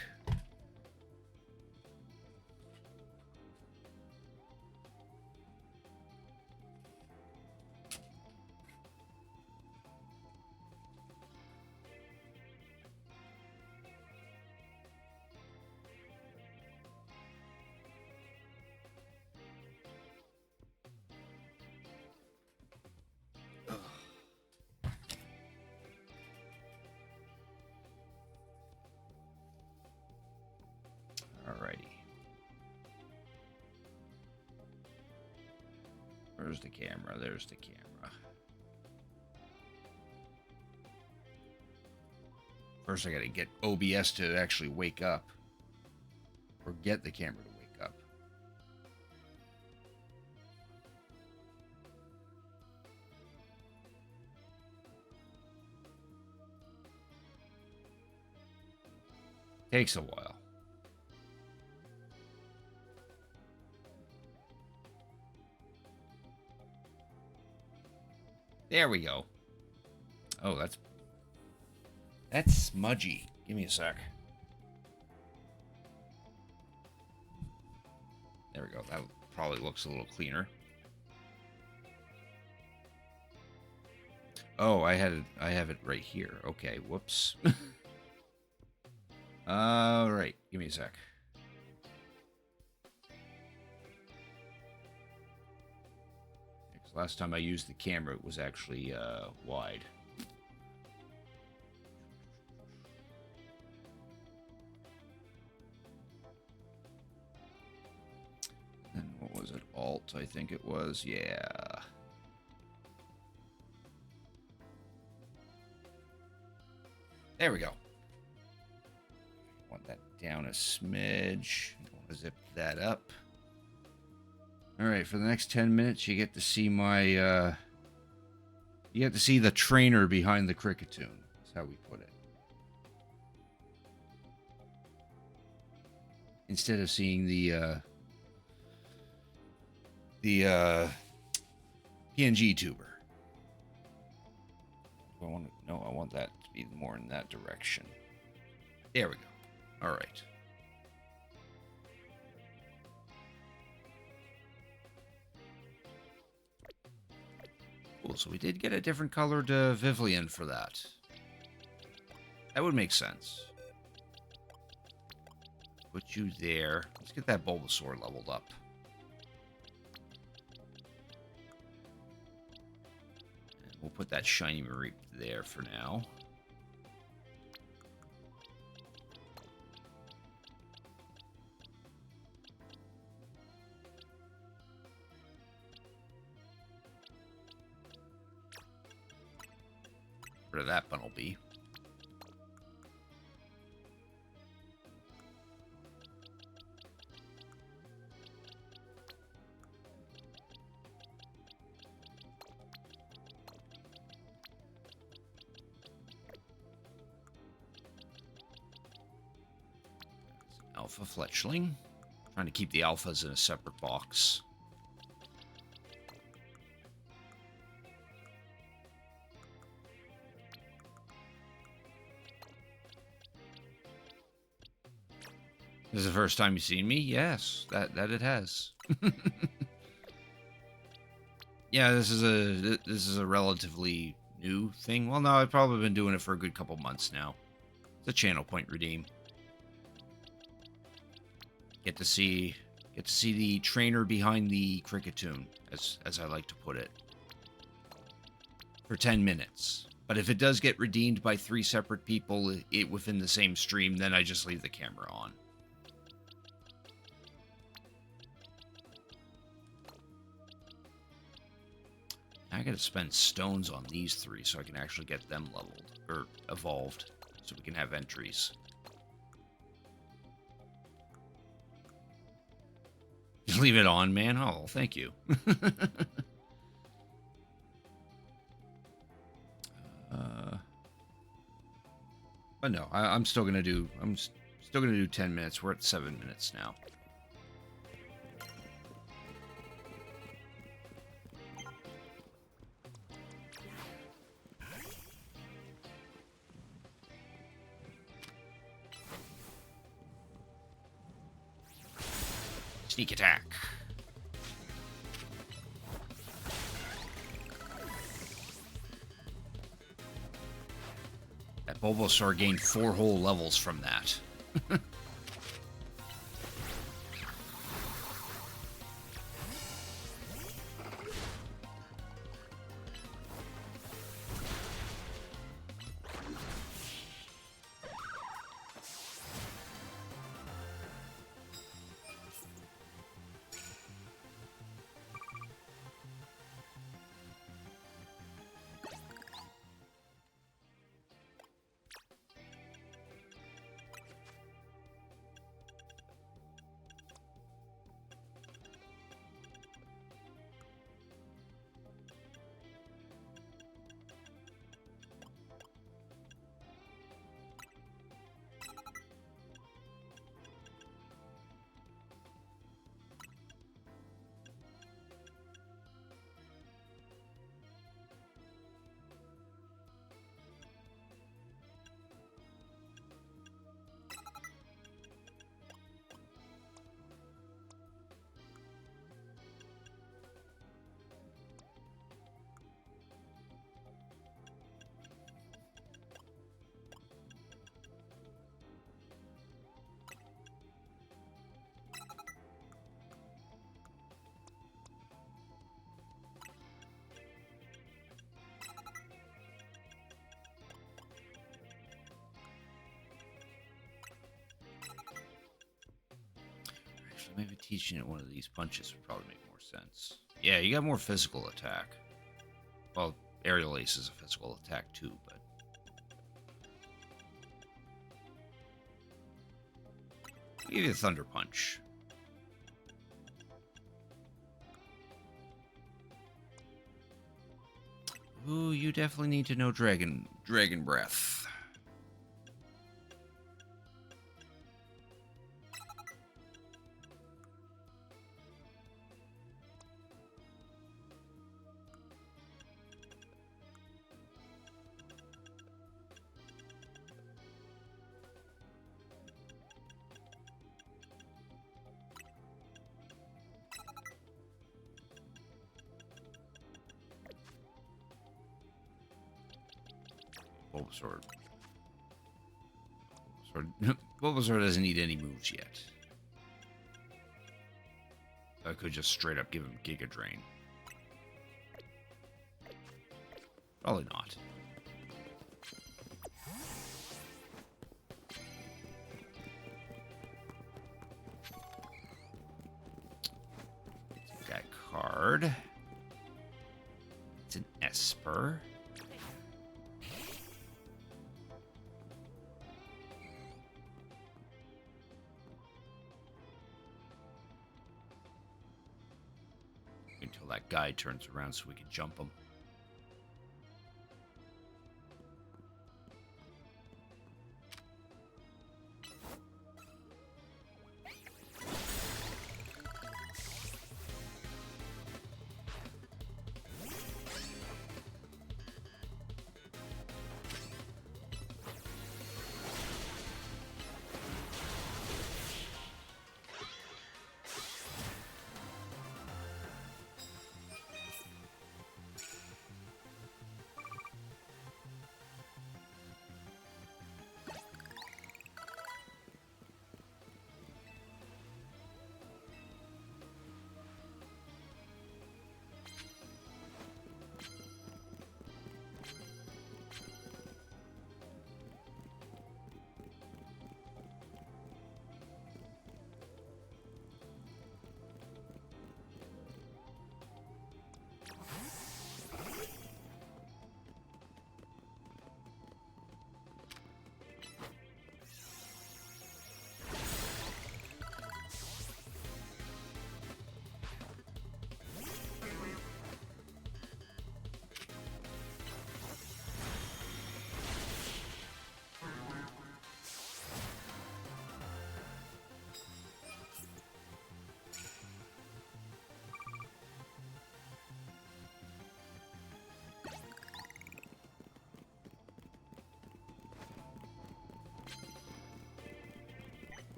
S1: Alrighty. Where's the camera? There's the camera. First, I gotta get OBS to actually wake up. Or get the camera to wake up. Takes a while. There we go. Oh, that's smudgy. Give me a sec. There we go. That probably looks a little cleaner. Oh, I have it right here. Okay, whoops. All right, give me a sec. Last time I used the camera, it was actually wide. And what was it? Alt, I think it was. Yeah. There we go. Want that down a smidge. Want to zip that up. All right, for the next 10 minutes, you get to see my, you get to see the trainer behind the Cricketoon. That's how we put it. Instead of seeing the PNG tuber. I want that to be more in that direction. There we go. All right. Cool, so we did get a different colored Vivillon for that. That would make sense. Put you there. Let's get that Bulbasaur leveled up. And we'll put that shiny Mareep there for now. Where that bun will be. Alpha Fletchling. Trying to keep the alphas in a separate box. This is the first time you've seen me? Yes, that it has. Yeah, this is a relatively new thing. Well, no, I've probably been doing it for a good couple months now. It's a channel point redeem. Get to see the trainer behind the Cricketoon, as I like to put it, for 10 minutes. But if it does get redeemed by 3 separate people within the same stream, then I just leave the camera on. I gotta spend stones on these 3 so I can actually get them leveled, or evolved, so we can have entries. Leave it on, man. Oh, thank you. But no, I'm still gonna do. I'm still gonna do 10 minutes. We're at 7 minutes now. Sneak attack. That Bulbasaur gained 4 whole levels from that. Maybe teaching it one of these punches would probably make more sense. Yeah, you got more physical attack. Well, Aerial Ace is a physical attack too, but... I'll give you a Thunder Punch. Ooh, you definitely need to know Dragon Breath. Bulbasaur doesn't need any moves yet. I could just straight up give him Giga Drain. Probably not. Take that card. It's an Esper. Until that guy turns around so we can jump him.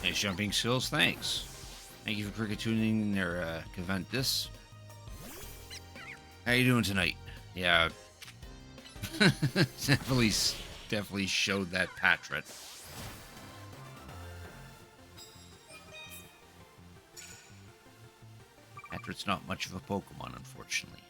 S1: Nice jumping skills, thanks. Thank you for cricket tuning their event this. How you doing tonight? Yeah. definitely showed that Patrat. Patrat's not much of a Pokemon, unfortunately.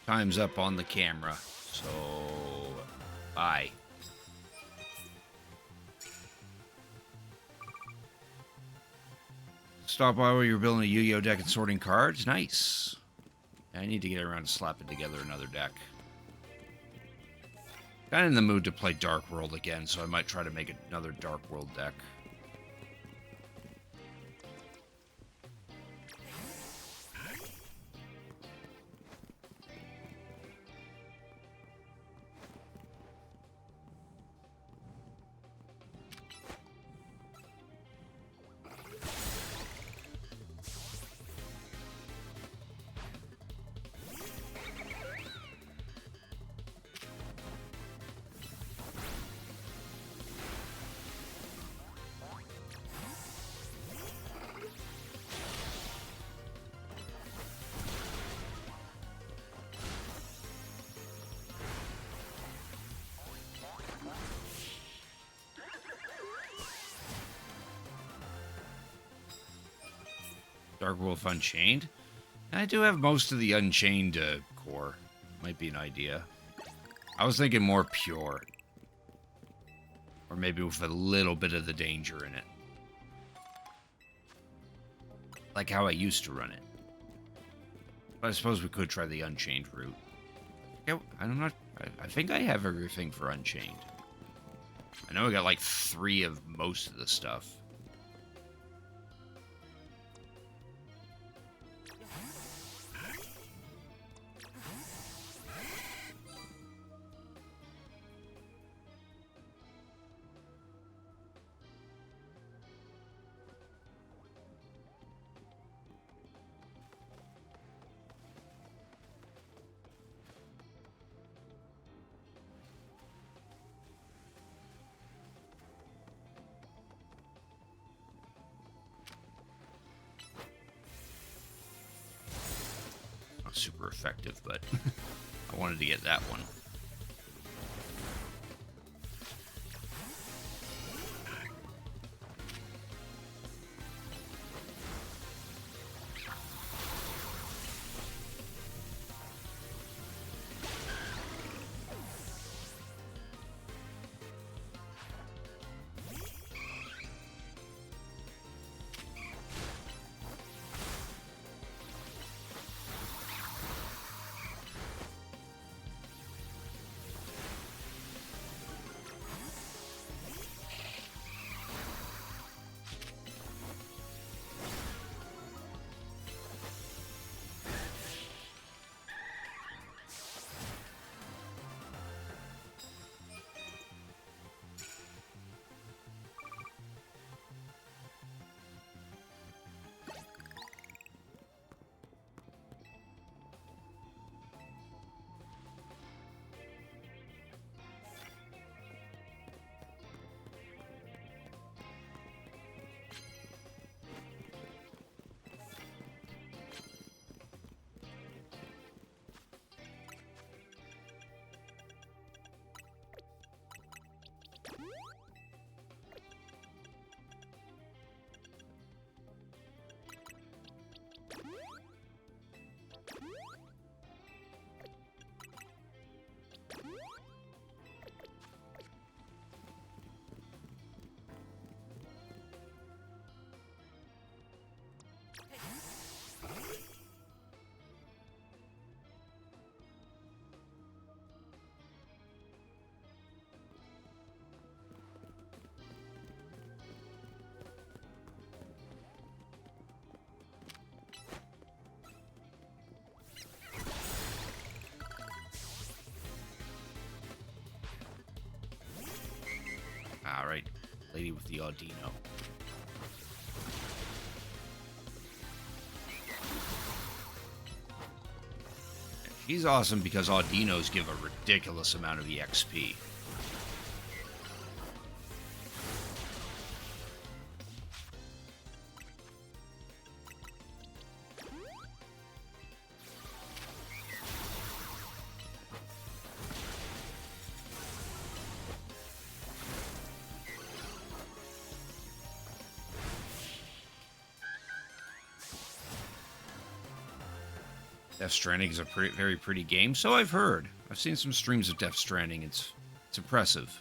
S1: Time's up on the camera, so bye. Stop by while you're building a Yu-Gi-Oh deck and sorting cards. Nice. I need to get around to slapping together another deck. Kind of in the mood to play Dark World again, so I might try to make another Dark World deck. Dark Wolf Unchained. I do have most of the Unchained core. Might be an idea. I was thinking more pure. Or maybe with a little bit of the danger in it. Like how I used to run it. But I suppose we could try the Unchained route. I think I have everything for Unchained. I know I got like 3 of most of the stuff. Super effective, but I wanted to get that one. be with the Audino. She's awesome because Audinos give a ridiculous amount of EXP. Death Stranding is a very pretty game, so I've heard. I've seen some streams of Death Stranding. It's impressive.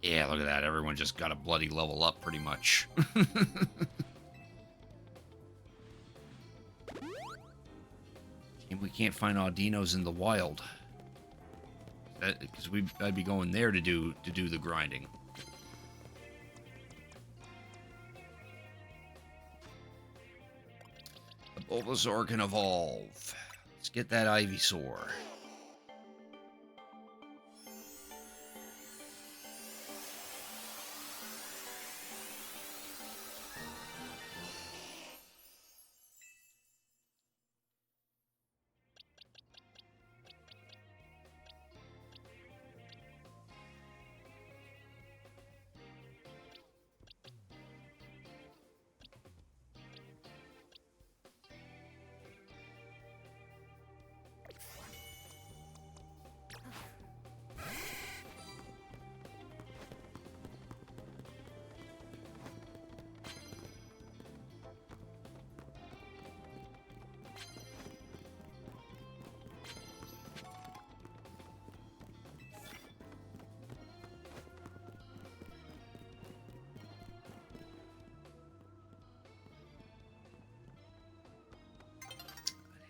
S1: Yeah, look at that. Everyone just got a bloody level up, pretty much. And we can't find Audinos in the wild. Because I'd be going there to do the grinding. Bulbasaur can evolve. Let's get that Ivysaur.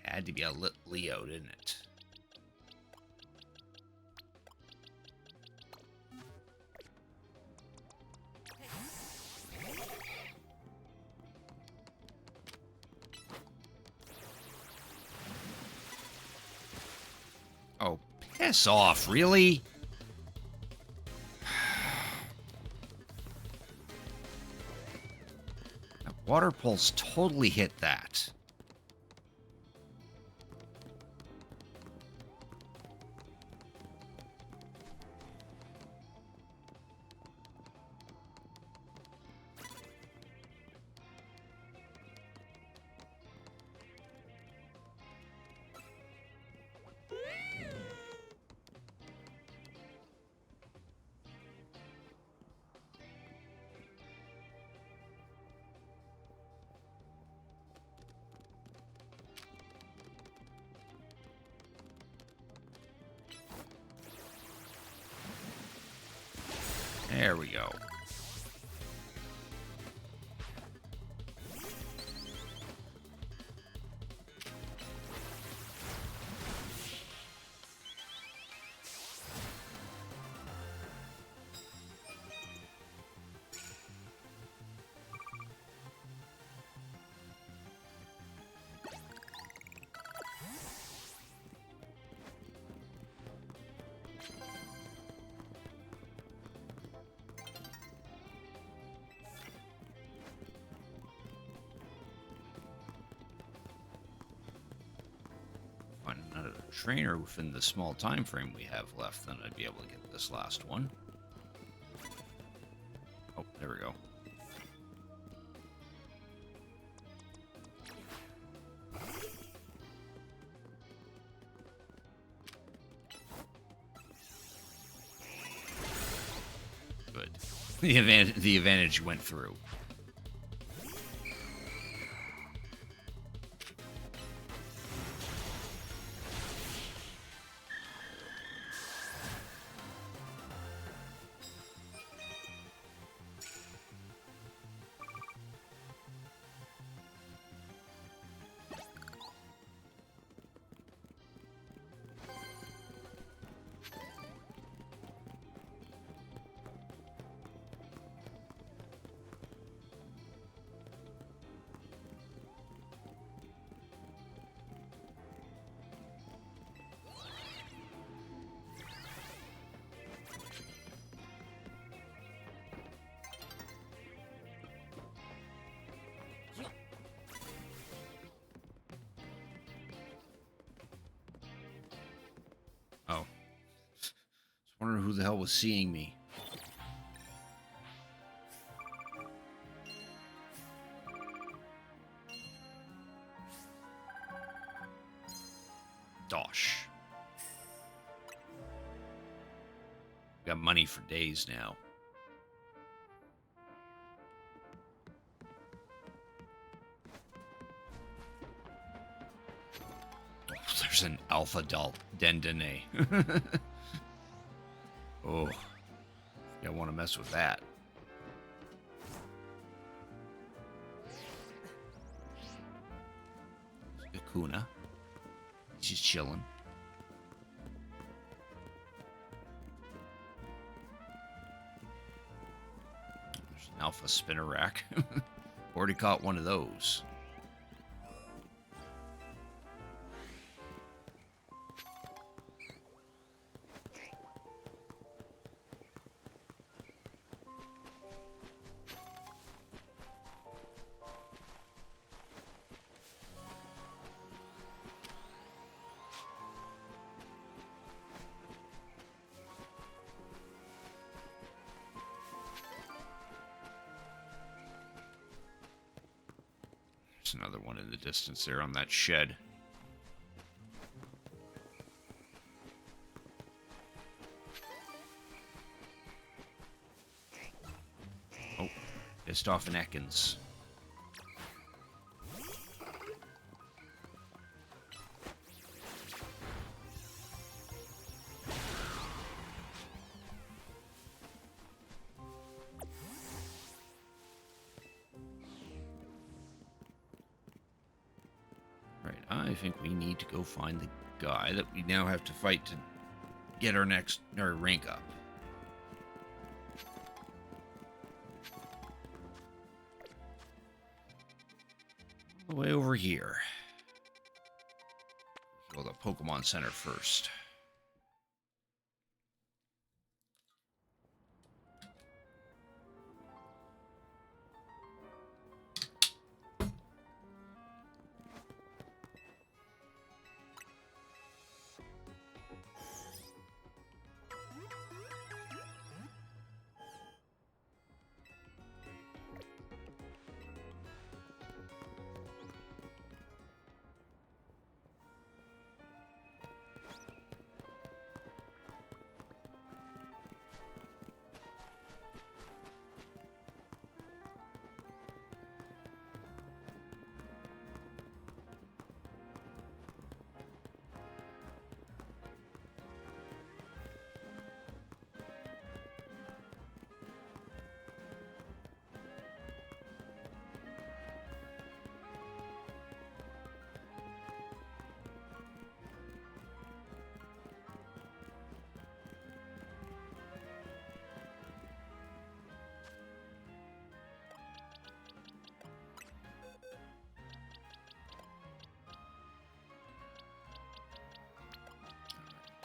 S1: Had to be a Leo, didn't it? Oh, piss off, really? That water pulse totally hit that. There we go. Find another trainer within the small time frame we have left, then I'd be able to get this last one. Oh, there we go. Good. The advantage went through. Wonder who the hell was seeing me. Dosh. Got money for days now. Oh, there's an alpha dendene. Oh, I want to mess with that. Kakuna. She's chilling. There's an alpha spinner rack. Already caught one of those. There's another one in the distance there on that shed. Oh, pissed off an Ekans. I think we need to go find the guy that we now have to fight to get our rank up. All the way over here. Go to the Pokemon Center first.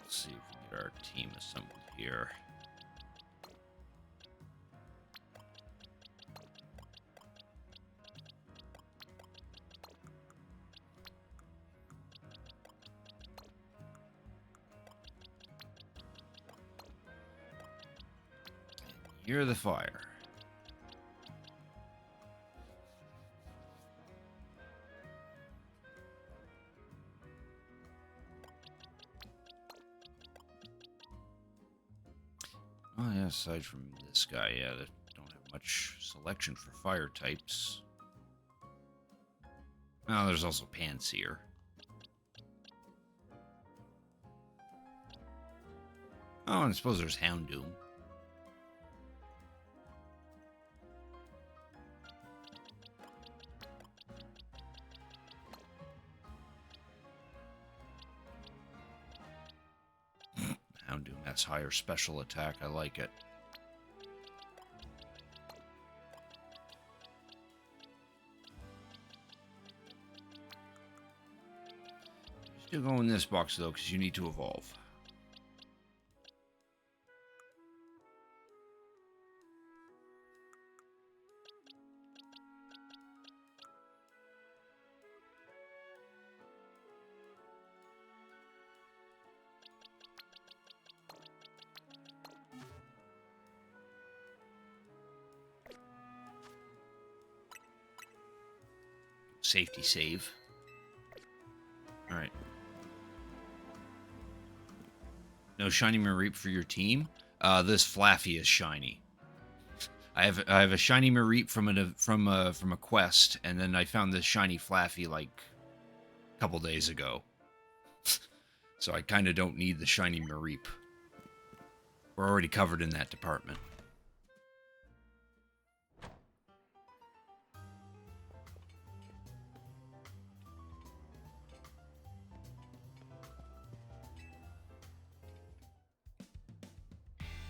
S1: Let's see if we get our team assembled here. You're the fire. Oh yeah, aside from this guy, yeah, they don't have much selection for fire types. Oh, there's also Panseer. Oh, and I suppose there's Houndoom. Houndoom, that's higher special attack. I like it. Still go in this box, though, because you need to evolve. safety save. Alright. No shiny Mareep for your team? This Flaffy is shiny. I have a shiny Mareep from a quest, and then I found this shiny Flaffy like a couple days ago. So I kind of don't need the shiny Mareep. We're already covered in that department.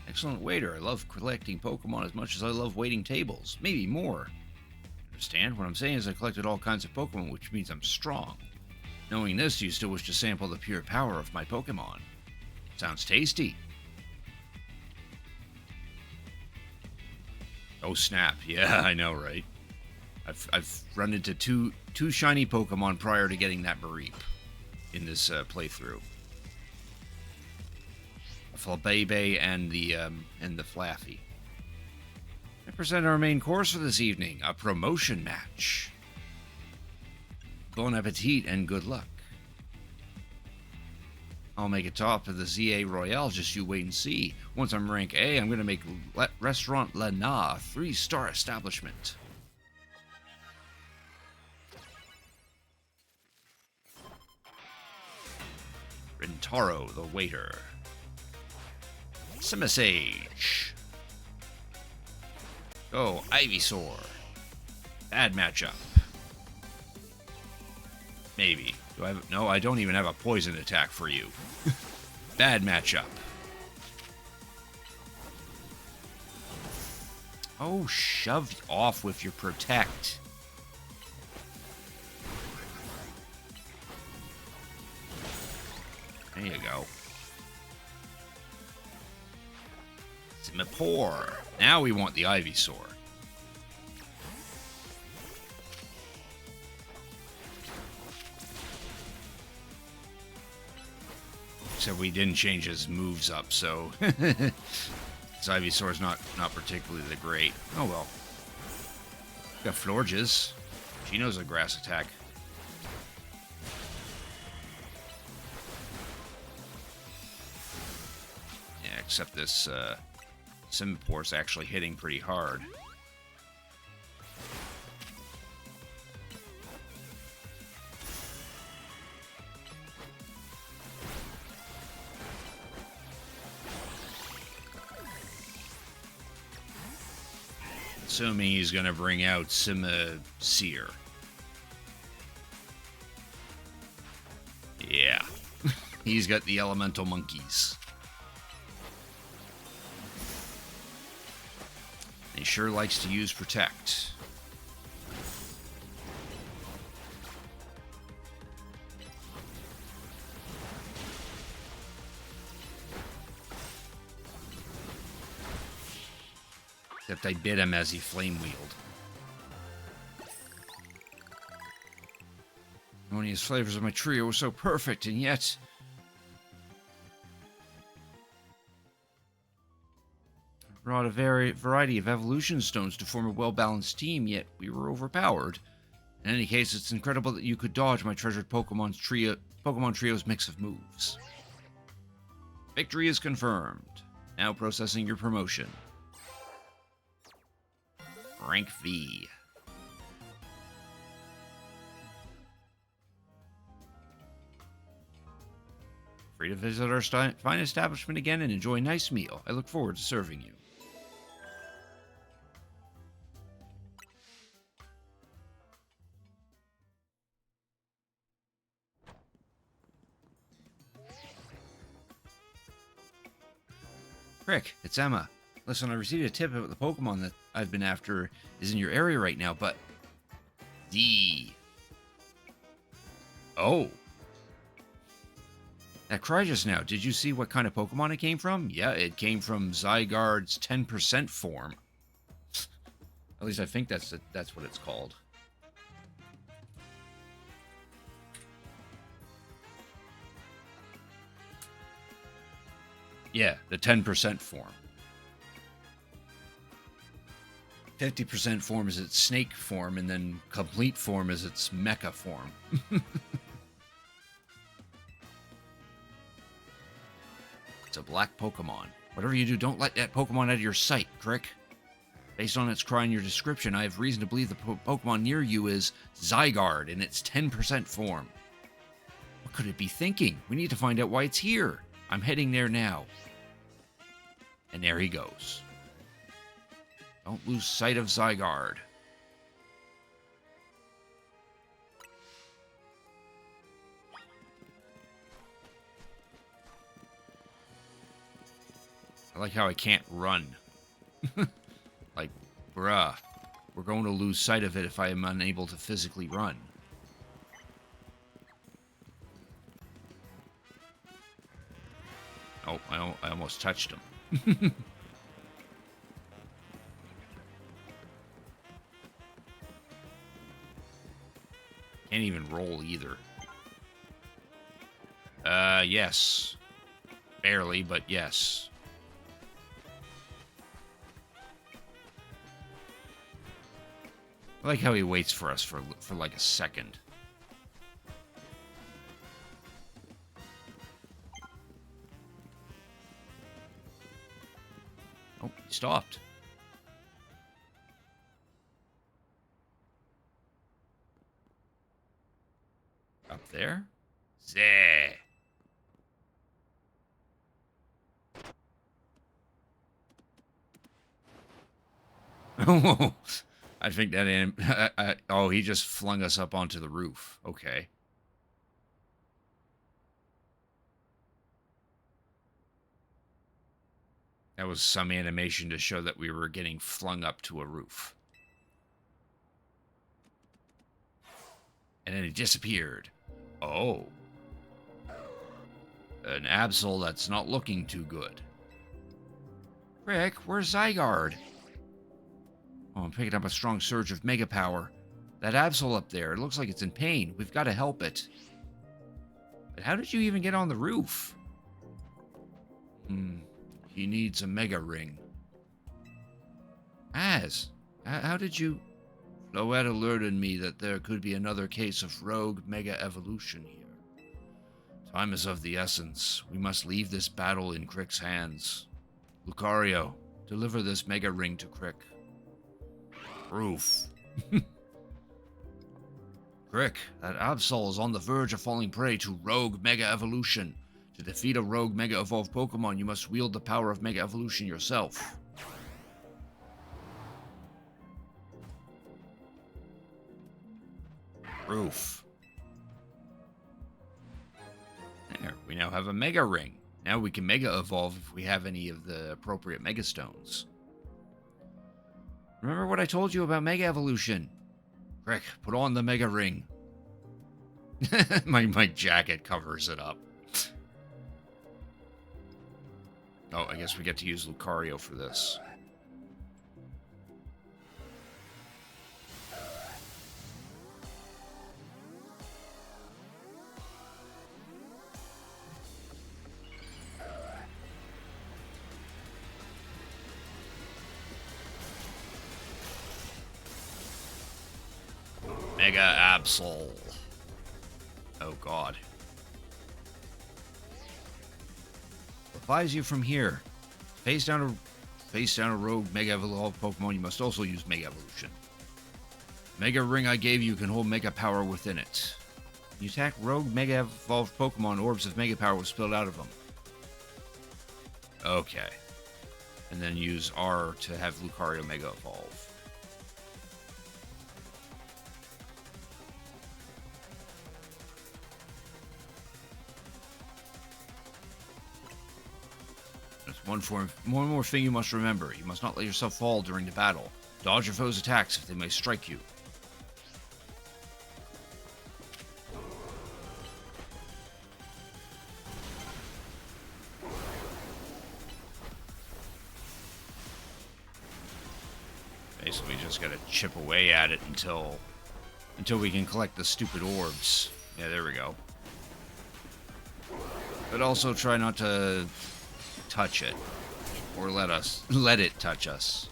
S1: Excellent waiter. I love collecting Pokemon as much as I love waiting tables. Maybe more. Understand? What I'm saying is I collected all kinds of Pokemon, which means I'm strong. Knowing this, you still wish to sample the pure power of my Pokemon. Sounds tasty. Oh snap. Yeah, I know, right? I've run into two shiny Pokemon prior to getting that Mareep in this playthrough. Flabebe and the Flaffy. I present our main course for this evening, a promotion match. Bon appetit and good luck. I'll make it top of the ZA Royale, just you wait and see. Once I'm rank A, I'm going to make Restaurant Lana a 3-star establishment. Rintaro, the waiter. Simisage. Go, Ivysaur. Bad matchup. Maybe. Do I have... No, I don't even have a poison attack for you. Bad matchup. Oh, shove off with your protect. There you go. Simipour. Now we want the Ivysaur. Except we didn't change his moves up, so this Ivysaur's not particularly the great. Oh well. Got Florges. She knows a grass attack. Yeah, except this Simipour's actually hitting pretty hard. Assuming he's going to bring out Simisear. Yeah. He's got the elemental monkeys. He sure likes to use Protect. Except I bit him as he flame wheeled. Harmonious flavors of my trio were so perfect, and yet... I brought a variety of evolution stones to form a well-balanced team, yet we were overpowered. In any case, it's incredible that you could dodge my treasured Pokemon Trio's mix of moves. Victory is confirmed. Now processing your promotion. Rank V. Free to visit our fine establishment again and enjoy a nice meal. I look forward to serving you. Frick, it's Emma. Listen, I received a tip about the Pokemon that I've been after is in your area right now, but... Oh. That cry just now, did you see what kind of Pokemon it came from? Yeah, it came from Zygarde's 10% form. At least I think that's what it's called. Yeah, the 10% form. 50% form is its snake form, and then complete form is its mecha form. It's a black Pokemon. Whatever you do, don't let that Pokemon out of your sight, Crick. Based on its cry in your description, I have reason to believe the Pokemon near you is Zygarde in its 10% form. What could it be thinking? We need to find out why it's here. I'm heading there now. And there he goes. Don't lose sight of Zygarde. I like how I can't run. Like, bruh, we're going to lose sight of it if I am unable to physically run. Oh, I almost touched him. Can't even roll either. Yes. Barely, but yes. I like how he waits for us for like a second. Oh, he stopped. Up there? Zeh. Oh, I think that... oh, he just flung us up onto the roof. Okay. That was some animation to show that we were getting flung up to a roof. And then it disappeared. Oh. An Absol that's not looking too good. Rick, where's Zygarde? Oh, I'm picking up a strong surge of mega power. That Absol up there, it looks like it's in pain. We've got to help it. But how did you even get on the roof? He needs a mega ring. How did you... Floette alerted me that there could be another case of rogue mega evolution here. Time is of the essence. We must leave this battle in Crick's hands. Lucario, deliver this mega ring to Crick. Proof. Crick, that Absol is on the verge of falling prey to rogue mega evolution. To defeat a rogue mega evolved Pokemon, you must wield the power of mega evolution yourself. Proof. There, we now have a Mega Ring. Now we can Mega Evolve if we have any of the appropriate Mega Stones. Remember what I told you about Mega Evolution? Crick, put on the Mega Ring. my jacket covers it up. Oh, I guess we get to use Lucario for this. Mega Absol. Oh god. Advise you from here. Face down a rogue Mega Evolved Pokemon, you must also use Mega Evolution. Mega Ring I gave you can hold Mega Power within it. You attack rogue Mega Evolved Pokemon, orbs of Mega Power will spill out of them. Okay. And then use R to have Lucario Mega Evolve. One more thing you must remember. You must not let yourself fall during the battle. Dodge your foes' attacks if they may strike you. Basically just gotta chip away at it until we can collect the stupid orbs. Yeah, there we go. But also try not to touch it, or let it touch us.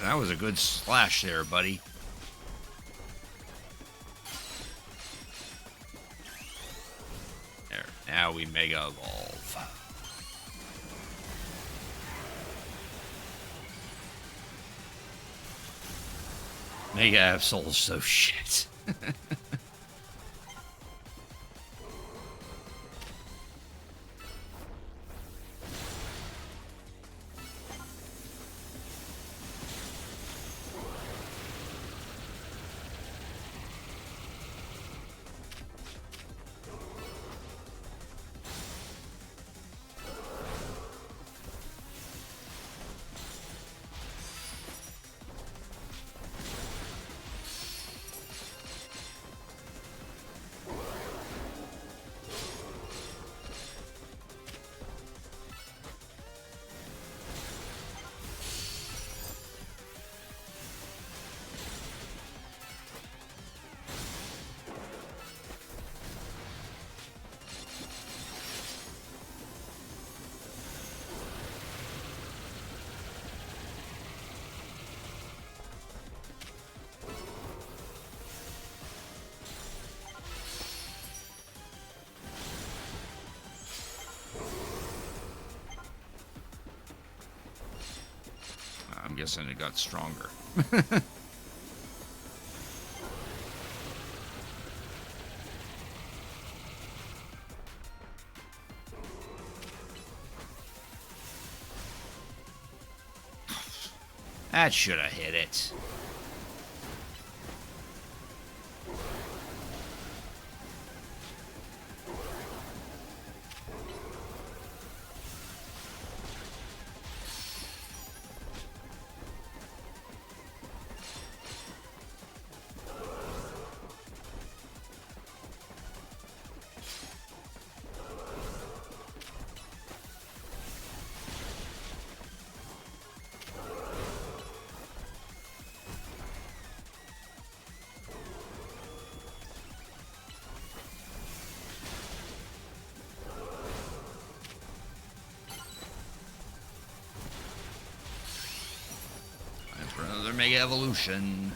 S1: That was a good slash there, buddy. There. Now we Mega Evolve. Mega Absol is so shit. I'm guessing it got stronger. That should have hit it. For another Mega Evolution.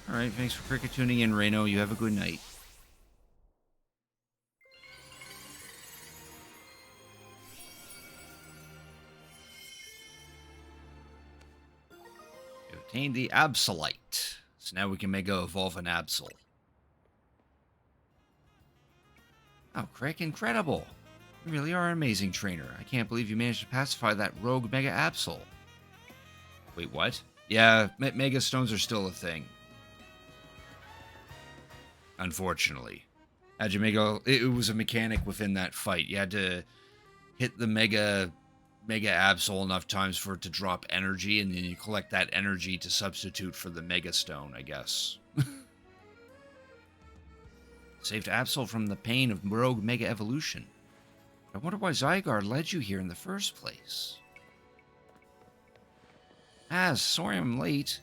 S1: All right, thanks for cricket tuning in, Reno. You have a good night. We obtained the Absolite. So now we can Mega Evolve an Absol. Oh, Crick, incredible. You really are an amazing trainer. I can't believe you managed to pacify that rogue Mega Absol. Wait, what? Yeah, Mega Stones are still a thing. Unfortunately. Had you it was a mechanic within that fight. You had to hit the Mega Absol enough times for it to drop energy, and then you collect that energy to substitute for the Mega Stone, I guess. Saved Absol from the pain of rogue Mega Evolution. I wonder why Zygarde led you here in the first place. Sorry I'm late.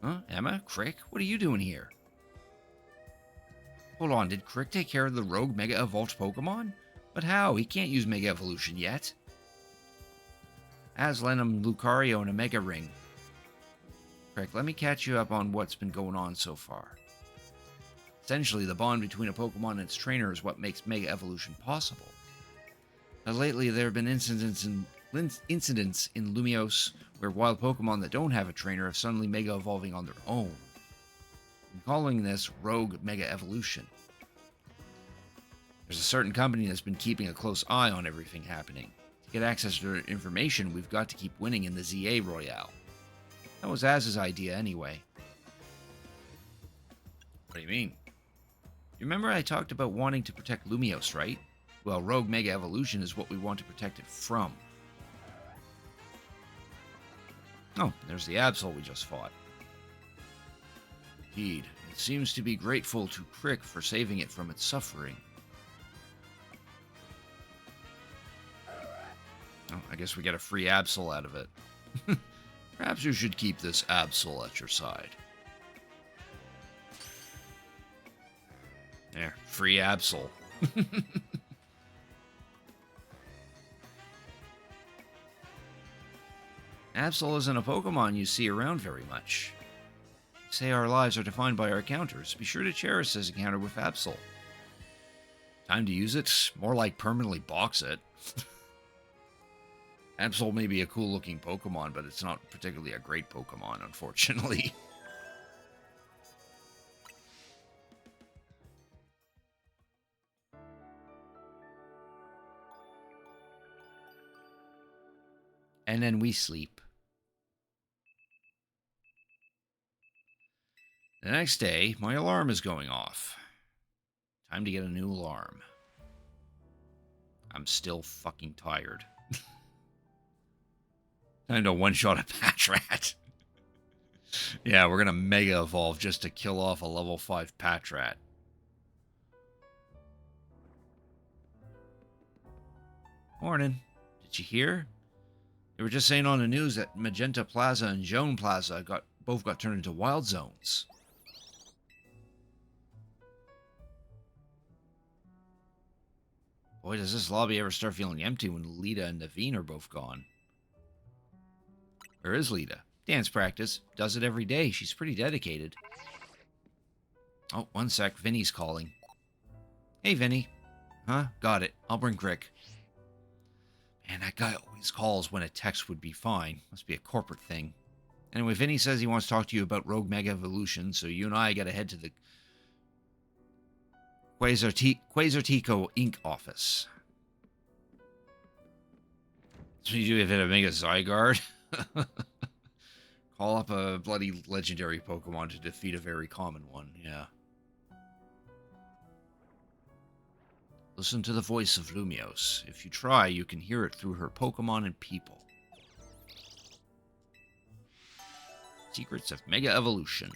S1: Huh? Emma? Crick? What are you doing here? Hold on, did Crick take care of the rogue Mega Evolved Pokemon? But how? He can't use Mega Evolution yet. lent him Lucario and a Mega Ring. Crick, let me catch you up on what's been going on so far. Essentially, the bond between a Pokemon and its trainer is what makes Mega Evolution possible. Now, lately, there have been incidents in Lumiose where wild Pokemon that don't have a trainer have suddenly Mega Evolving on their own. calling this Rogue Mega Evolution. There's a certain company that's been keeping a close eye on everything happening. To get access to their information, we've got to keep winning in the ZA Royale. That was Az's idea anyway. What do you mean? You remember I talked about wanting to protect Lumios, right? Well, Rogue Mega Evolution is what we want to protect it from. Oh, there's the Absol we just fought. Indeed, it seems to be grateful to Crick for saving it from its suffering. Oh, I guess we get a free Absol out of it. Perhaps you should keep this Absol at your side. There, free Absol. Absol isn't a Pokemon you see around very much. They say our lives are defined by our encounters. Be sure to cherish this encounter with Absol. Time to use it? More like permanently box it. Absol may be a cool looking Pokemon, but it's not particularly a great Pokemon, unfortunately. And then we sleep. The next day, my alarm is going off. Time to get a new alarm. I'm still fucking tired. Time to one-shot a Patrat. Yeah, we're gonna Mega Evolve just to kill off a level 5 Patrat. Morning. Did you hear? They were just saying on the news that Magenta Plaza and Joan Plaza both got turned into wild zones. Boy, does this lobby ever start feeling empty when Lita and Naveen are both gone. Where is Lita? Dance practice. Does it every day. She's pretty dedicated. Oh, one sec. Vinny's calling. Hey, Vinny. Huh? Got it. I'll bring Crick. Man, that guy always calls when a text would be fine. Must be a corporate thing. Anyway, Vinny says he wants to talk to you about Rogue Mega Evolution, so you and I gotta head to the Quasartico Inc. office. So you do if it a Mega Zygarde? Call up a bloody legendary Pokemon to defeat a very common one, yeah. Listen to the voice of Lumios. If you try, you can hear it through her Pokemon and people. Secrets of Mega Evolution.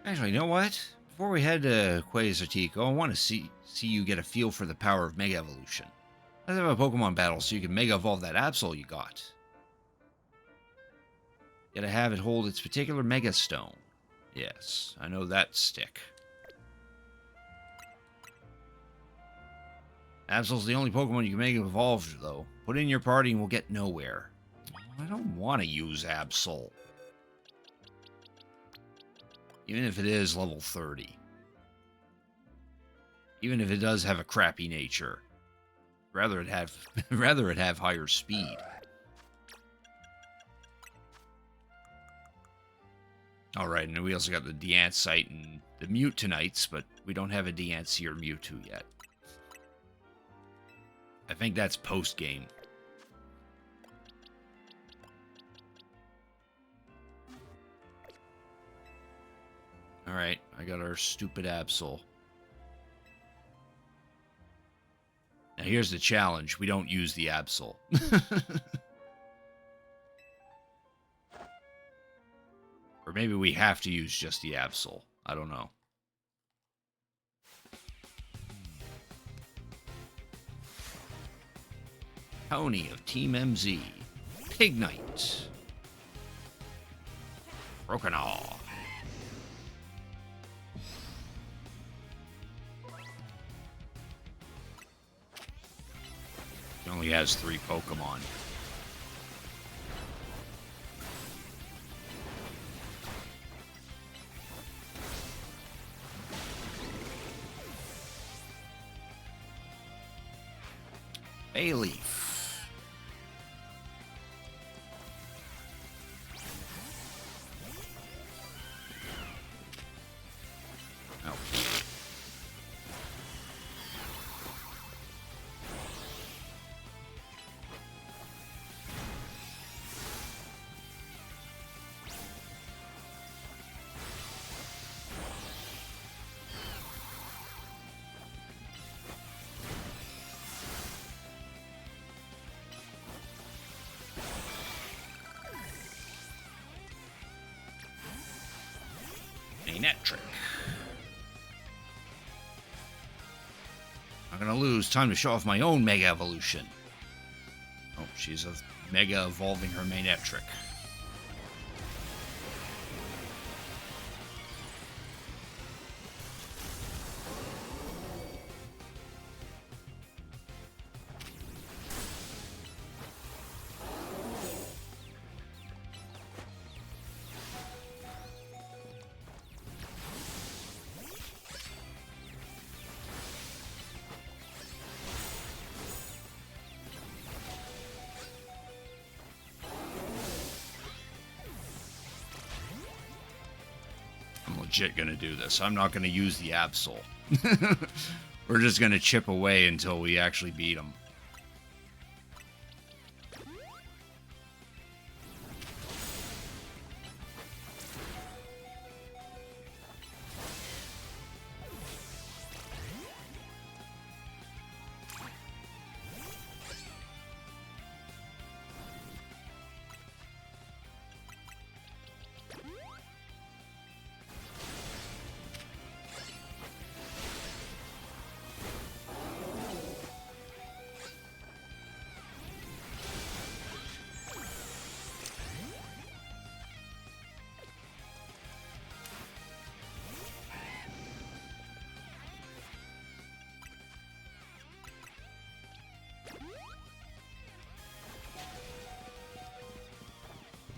S1: Actually, you know what? Before we head to Quasartico, I want to see you get a feel for the power of Mega Evolution. Let's have a Pokemon battle so you can Mega Evolve that Absol you got. Gotta have it hold its particular Mega Stone. Yes, I know that stick. Absol's the only Pokemon you can Mega Evolve, though. Put it in your party and we'll get nowhere. I don't want to use Absol. Even if it is level 30. Even if it does have a crappy nature. Rather it have higher speed. Alright, and we also got the Deancite and the Mutanites, but we don't have a Deancey or Mewtwo yet. I think that's post-game. Alright, I got our stupid Absol. Now here's the challenge. We don't use the Absol. Or maybe we have to use just the Absol. I don't know. Tony of Team MZ. Pignite. Brokenaw. He only has 3 Pokemon. Bayleaf. Oh. A net trick. Not gonna lose. Time to show off my own Mega Evolution. Oh, she's a Mega evolving her Mainnet trick. I'm legit gonna do this. I'm not gonna use the Absol. We're just gonna chip away until we actually beat him.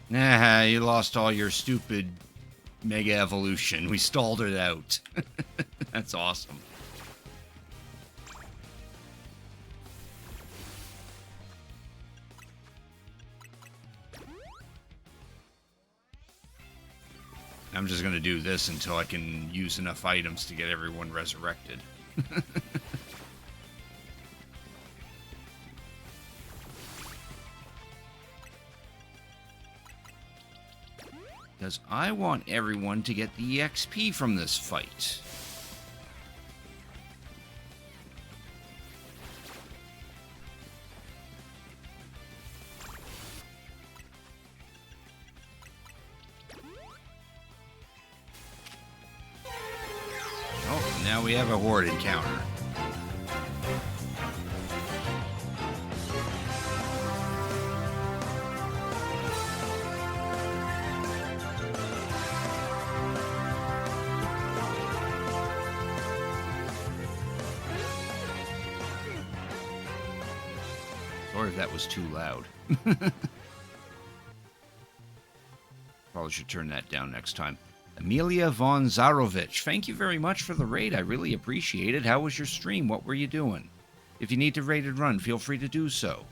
S1: Nah, you lost all your stupid Mega Evolution. We stalled it out. That's awesome. I'm just gonna do this until I can use enough items to get everyone resurrected. Because I want everyone to get the EXP from this fight. Oh, now we have a horde encounter. Or if that was too loud. Probably should turn that down next time. Amelia von Zarovich, thank you very much for the raid. I really appreciate it. How was your stream? What were you doing? If you need to raid and run, feel free to do so.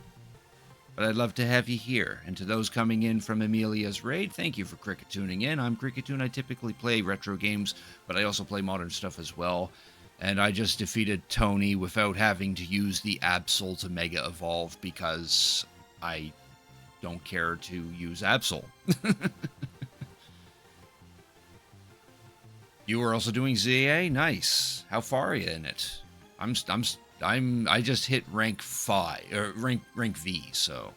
S1: But I'd love to have you here. And to those coming in from Amelia's raid, thank you for Cricket tuning in. I'm Cricketune. I typically play retro games, but I also play modern stuff as well. And I just defeated Tony without having to use the Absol to Mega Evolve because I don't care to use Absol. You were also doing ZA? Nice. How far are you in it? I just hit rank 5 or rank V, so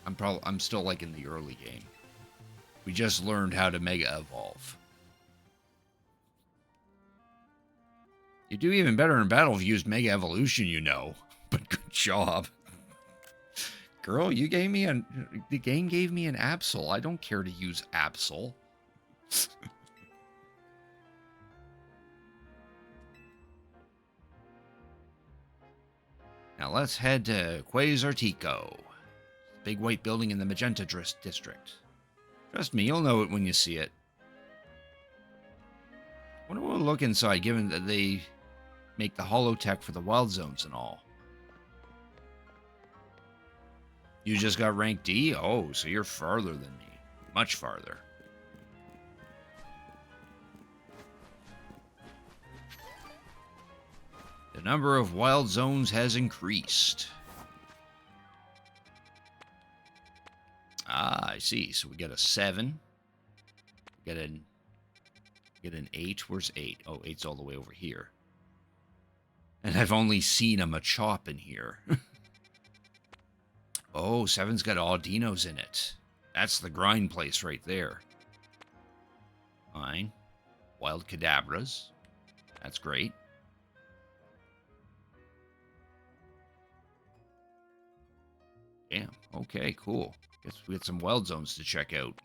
S1: I'm still like in the early game. We just learned how to Mega Evolve. You do even better in battle if you used Mega Evolution, you know. But good job. Girl, you gave me the game gave me an Absol. I don't care to use Absol. Now let's head to Quasartico. Big white building in the Magenta district. Trust me, you'll know it when you see it. Wonder what we'll look inside, given that they make the holotech for the wild zones and all. You just got rank D? Oh, so you're farther than me. Much farther. The number of wild zones has increased. Ah, I see. So we got a 7. We got an 8. Where's 8? Oh, 8's all the way over here. And I've only seen a Machop in here. Oh, 7's got Audinos in it. That's the grind place right there. Fine. Wild Kadabras. That's great. Damn. Okay, cool. Guess we got some wild zones to check out.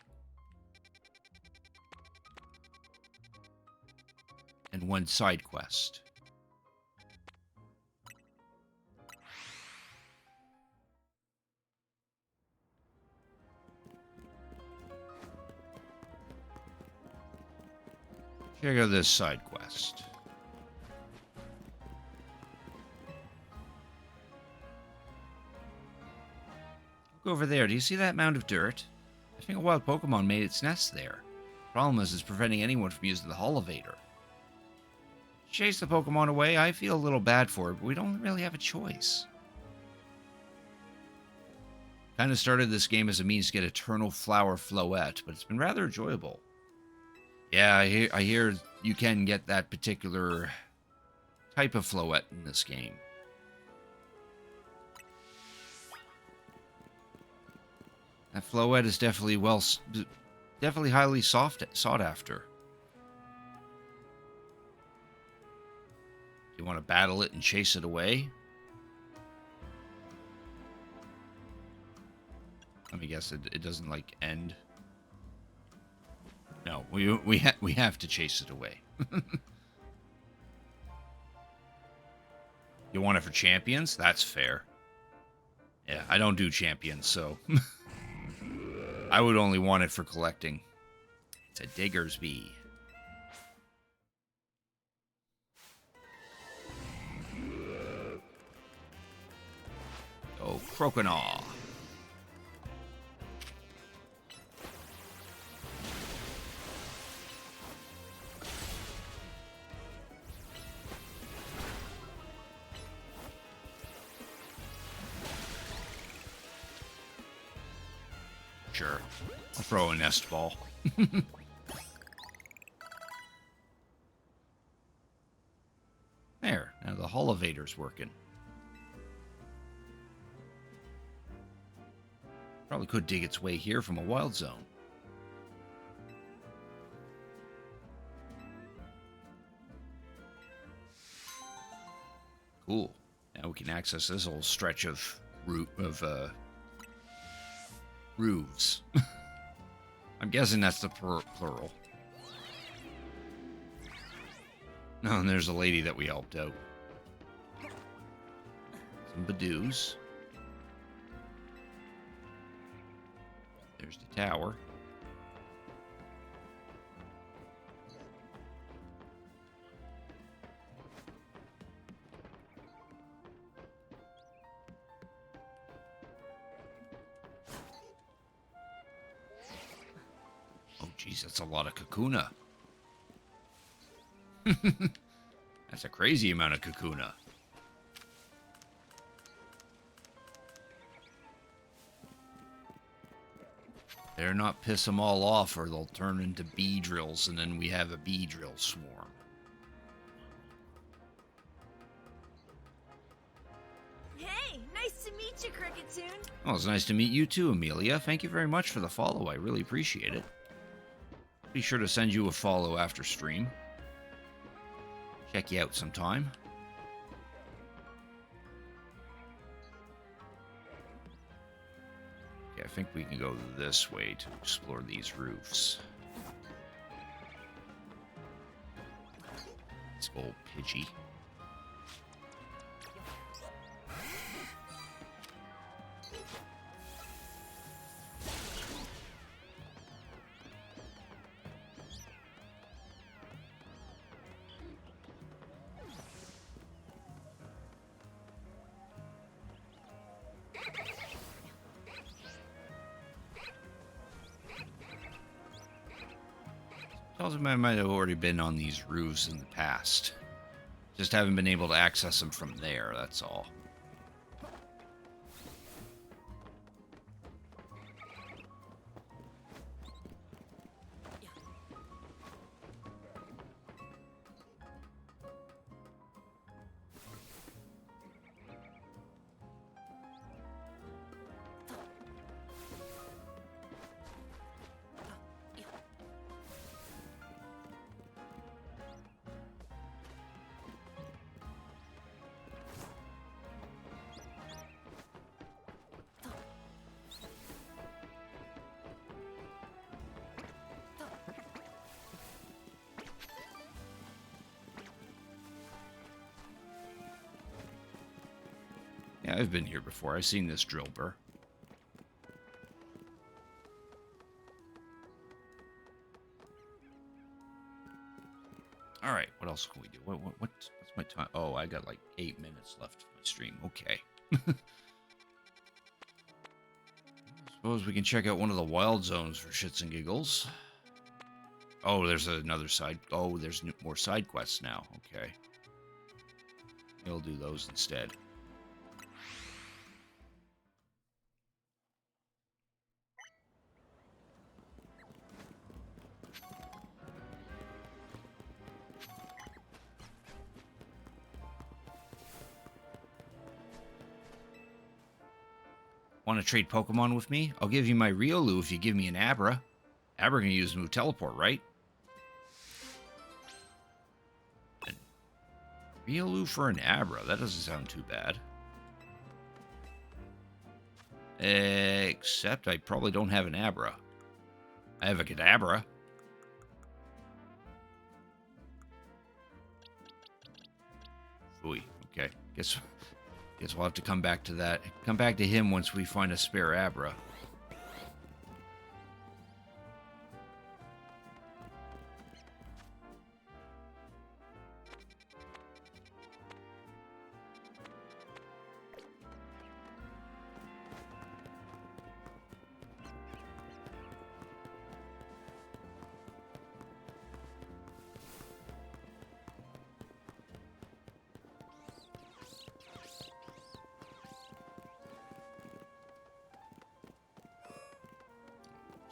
S1: And one side quest. Check out this side quest. Look over there. Do you see that mound of dirt? I think a wild Pokemon made its nest there. Problem is, it's preventing anyone from using the Holovator. Chase the Pokemon away. I feel a little bad for it, but we don't really have a choice. Kind of started this game as a means to get Eternal Flower Floette, but it's been rather enjoyable. Yeah, I hear you can get that particular type of Floette in this game. That Floette is definitely definitely highly sought after. You want to battle it and chase it away? Let me guess, it doesn't like end. No, we have to chase it away. You want it for champions? That's fair. Yeah, I don't do champions, so I would only want it for collecting. It's a Diggersby. Oh, Croconaw. Sure. I'll throw a nest ball. There. Now the Holovator's working. Probably could dig its way here from a wild zone. Cool. Now we can access this whole stretch of roofs. I'm guessing that's the plural. Oh, and there's a lady that we helped out. Some Badoos. There's the tower. Oh, geez, that's a lot of Kakuna. That's a crazy amount of Kakuna. Better not piss them all off or they'll turn into bee drills and then we have a bee drill swarm.
S2: Hey, nice to meet you, Cricketune.
S1: Oh, it's nice to meet you too, Amelia. Thank you very much for the follow. I really appreciate it. Be sure to send you a follow after stream. Check you out sometime. Okay, I think we can go this way to explore these roofs. Let's go, Pidgey. Tells me I might have already been on these roofs in the past. Just haven't been able to access them from there, that's all. Yeah, I've been here before. I've seen this drill burr. All right, what else can we do? What's my time? Oh, I got like 8 minutes left of my stream. Okay. Suppose we can check out one of the wild zones for shits and giggles. Oh, there's another side. Oh, there's more side quests now. Okay. We'll do those instead. Want to trade Pokemon with me? I'll give you my Riolu if you give me an Abra. Abra can use move teleport, right? And Riolu for an Abra. That doesn't sound too bad. Except I probably don't have an Abra. I have a Kadabra. Ooh, okay. Guess we'll have to come back to that. Come back to him once we find a spare Abra.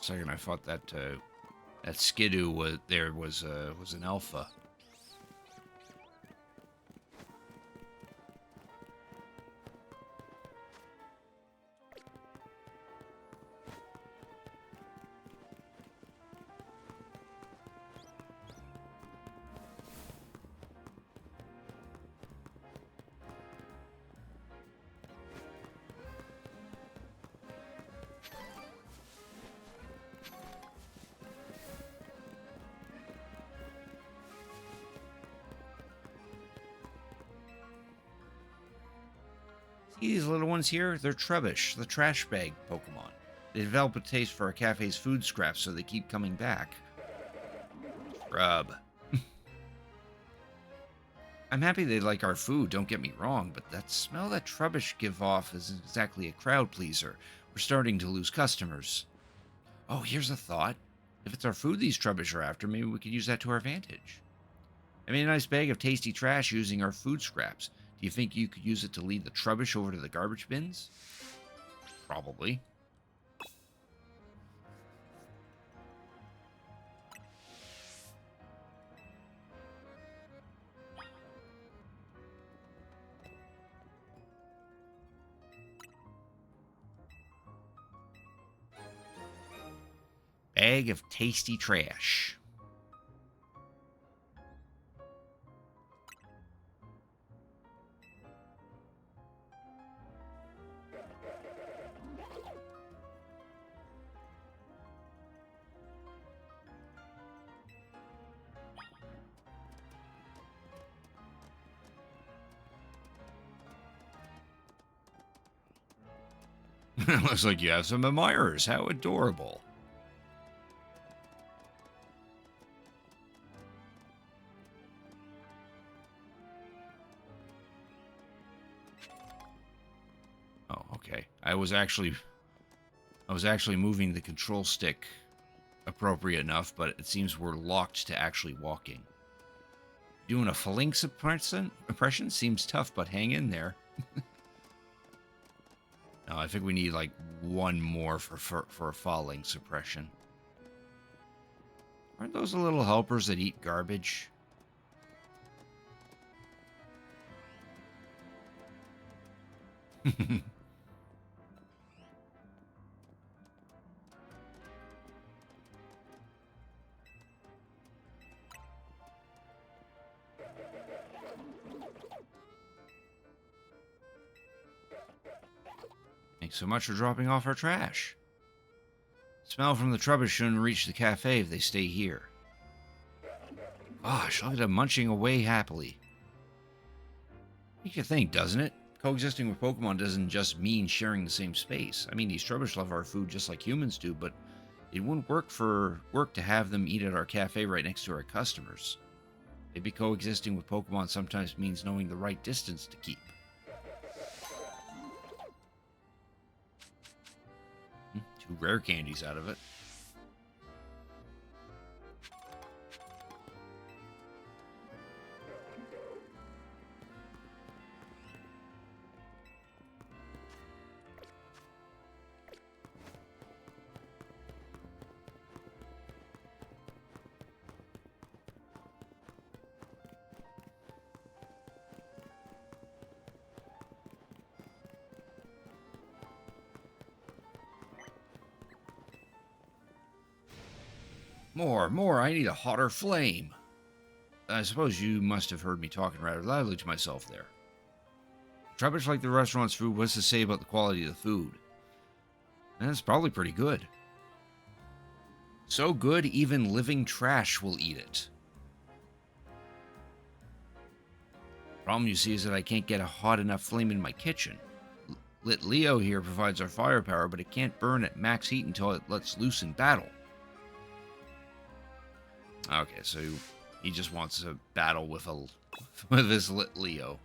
S1: Second, I thought that that Skidoo was an alpha. See these little ones here? They're Trubbish, the trash bag Pokemon. They develop a taste for our cafe's food scraps, so they keep coming back. Trub. I'm happy they like our food, don't get me wrong, but that smell that Trubbish give off isn't exactly a crowd pleaser. We're starting to lose customers. Oh, here's a thought. If it's our food these Trubbish are after, maybe we could use that to our advantage. I made a nice bag of tasty trash using our food scraps. Do you think you could use it to lead the Trubbish over to the garbage bins? Probably. Bag of tasty trash. Looks like you have some admirers. How adorable. Oh, okay. I was actually moving the control stick appropriate enough, but it seems we're locked to actually walking. Doing a phalanx impression seems tough, but hang in there. No, I think we need like one more for a falling suppression. Aren't those the little helpers that eat garbage? Thanks so much for dropping off our trash. Smell from the trubbers shouldn't reach the cafe if they stay here. Gosh, look at them munching away happily. Makes you think, doesn't it? Coexisting with Pokemon doesn't just mean sharing the same space. I mean, these trubbers love our food just like humans do, but it wouldn't work to have them eat at our cafe right next to our customers. Maybe coexisting with Pokemon sometimes means knowing the right distance to keep. 2 rare candies out of it. More, I need a hotter flame. I suppose you must have heard me talking rather loudly to myself there. Rubbish like the restaurant's food, what's to say about the quality of the food? And it's probably pretty good. So good, even living trash will eat it. Problem, you see, is that I can't get a hot enough flame in my kitchen. Lit Leo here provides our firepower, but it can't burn at max heat until it lets loose in battle. Okay, so he just wants to battle with his Lit Leo.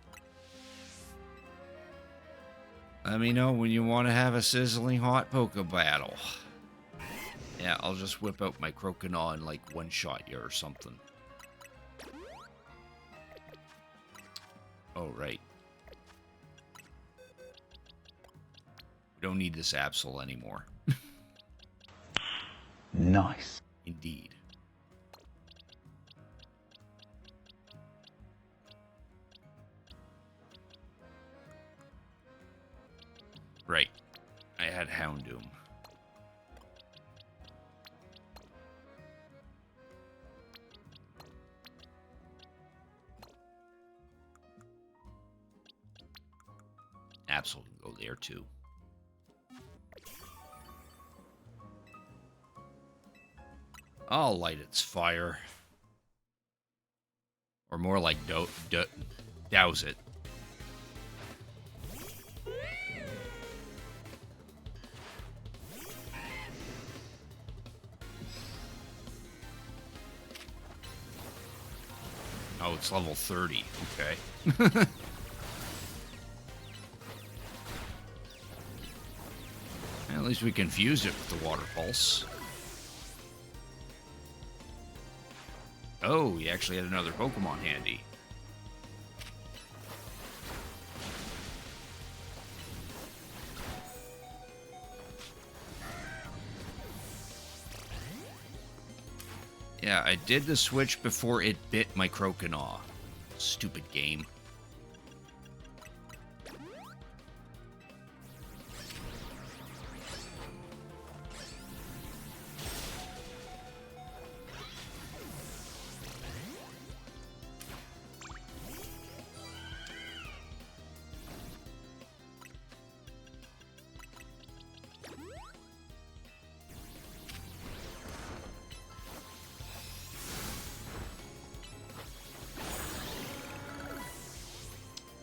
S1: Let me know when you want to have a sizzling hot poke battle. Yeah, I'll just whip out my Croconaw and like one-shot you or something. Oh, right. We don't need this Absol anymore.
S3: Nice.
S1: Indeed. Right. I had Houndoom. Absol can go there too. I'll light its fire. Or more like douse it. Oh, it's level 30. Okay. At least we confused it with the water pulse. Oh, he actually had another Pokemon handy. Yeah, I did the switch before it bit my Croconaw. Stupid game.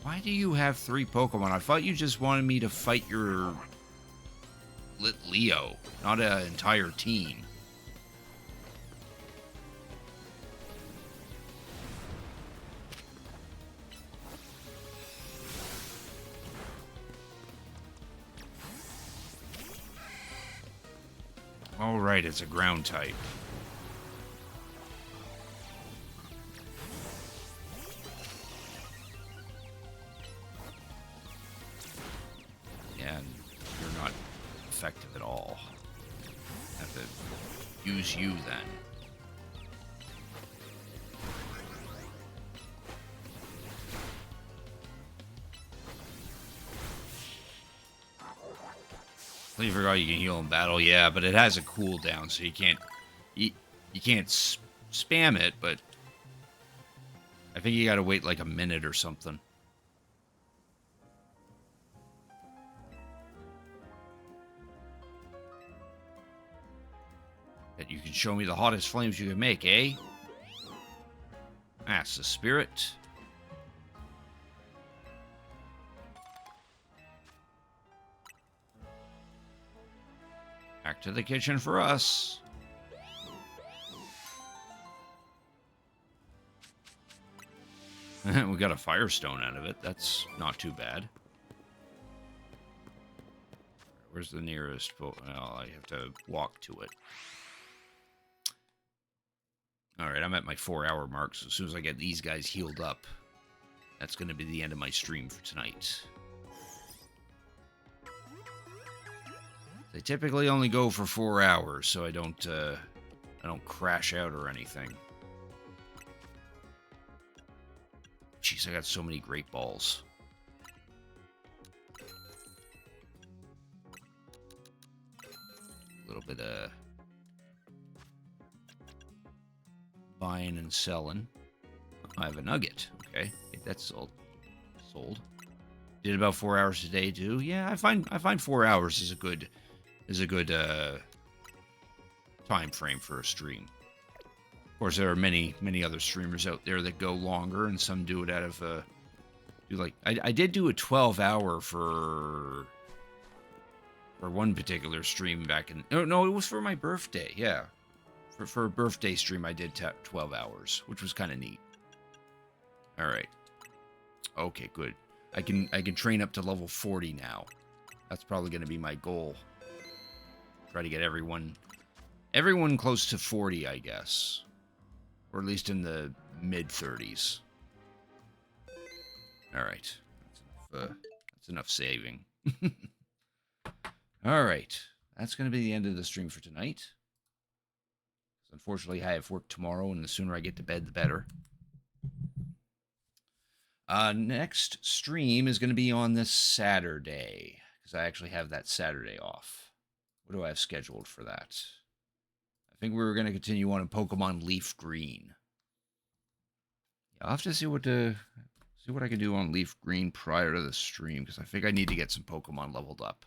S1: Why do you have 3 Pokemon? I thought you just wanted me to fight your Lit Leo, not an entire team. All right, it's a ground type. And you're not effective at all. Have to use you then. You forgot you can heal in battle, yeah, but it has a cooldown, so you can't spam it, but I think you gotta wait like a minute or something. That you can show me the hottest flames you can make, eh? That's the spirit. Back to the kitchen for us. We got a firestone out of it. That's not too bad. Where's the nearest? Well, I have to walk to it. Alright, I'm at my 4-hour mark, so as soon as I get these guys healed up, that's going to be the end of my stream for tonight. They typically only go for 4 hours, so I don't crash out or anything. Jeez, I got so many great balls. A little bit of buying and selling. I have a nugget. Okay, that's all sold. Did about 4 hours today too. Yeah, I find 4 hours is a good time frame for a stream. Of course, there are many other streamers out there that go longer, and some do it out of I did do a 12-hour for one particular stream back in. No, it was for my birthday. Yeah, for a birthday stream, I did 12 hours, which was kind of neat. All right. Okay, good. I can train up to level 40 now. That's probably going to be my goal. Try to get everyone close to 40, I guess. Or at least in the mid-30s. Alright. That's enough saving. Alright. That's going to be the end of the stream for tonight. Unfortunately, I have work tomorrow, and the sooner I get to bed, the better. Next stream is going to be on this Saturday, because I actually have that Saturday off. What do I have scheduled for that? I think we were going to continue on in Pokemon Leaf Green. Yeah, I'll have to see what I can do on Leaf Green prior to the stream, because I think I need to get some Pokemon leveled up.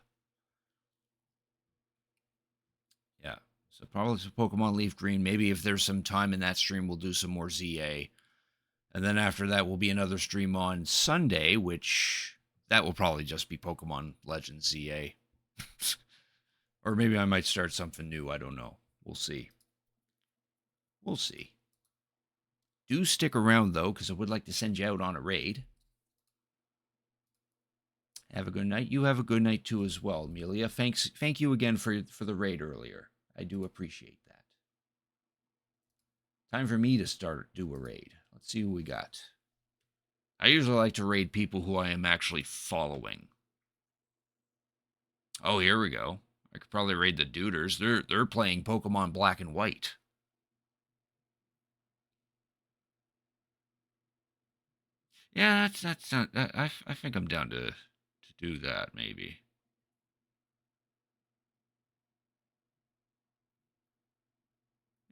S1: Yeah, so probably some Pokemon Leaf Green. Maybe if there's some time in that stream, we'll do some more ZA. And then after that will be another stream on Sunday, which that will probably just be Pokemon Legends ZA. Or maybe I might start something new. I don't know. We'll see. We'll see. Do stick around, though, because I would like to send you out on a raid. Have a good night. You have a good night, too, as well, Amelia. Thank you again for the raid earlier. I do appreciate that. Time for me to do a raid. Let's see who we got. I usually like to raid people who I am actually following. Oh, here we go. I could probably raid the Duders. They're playing Pokemon Black and White. Yeah, that's not. I think I'm down to do that maybe.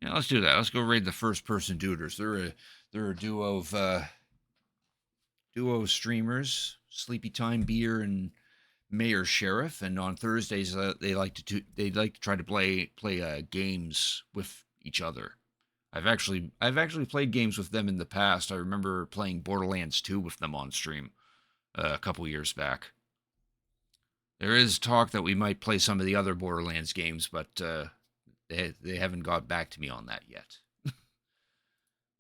S1: Yeah, let's do that. Let's go raid the first-person Duders. They're a duo of streamers, Sleepy Time Beer and Mayor Sheriff, and on Thursdays they like to try to play games with each other. I've actually played games with them in the past. I remember playing Borderlands 2 with them on stream a couple years back. There is talk that we might play some of the other Borderlands games, but they haven't got back to me on that yet.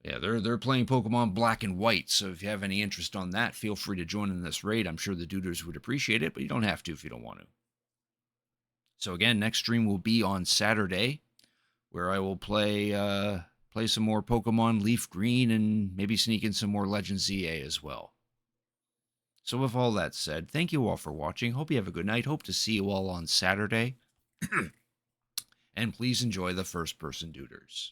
S1: Yeah, they're playing Pokemon Black and White, so if you have any interest on that, feel free to join in this raid. I'm sure the Duders would appreciate it, but you don't have to if you don't want to. So again, next stream will be on Saturday, where I will play some more Pokemon Leaf Green and maybe sneak in some more Legend ZA as well. So with all that said, thank you all for watching. Hope you have a good night. Hope to see you all on Saturday. And please enjoy the first person duders.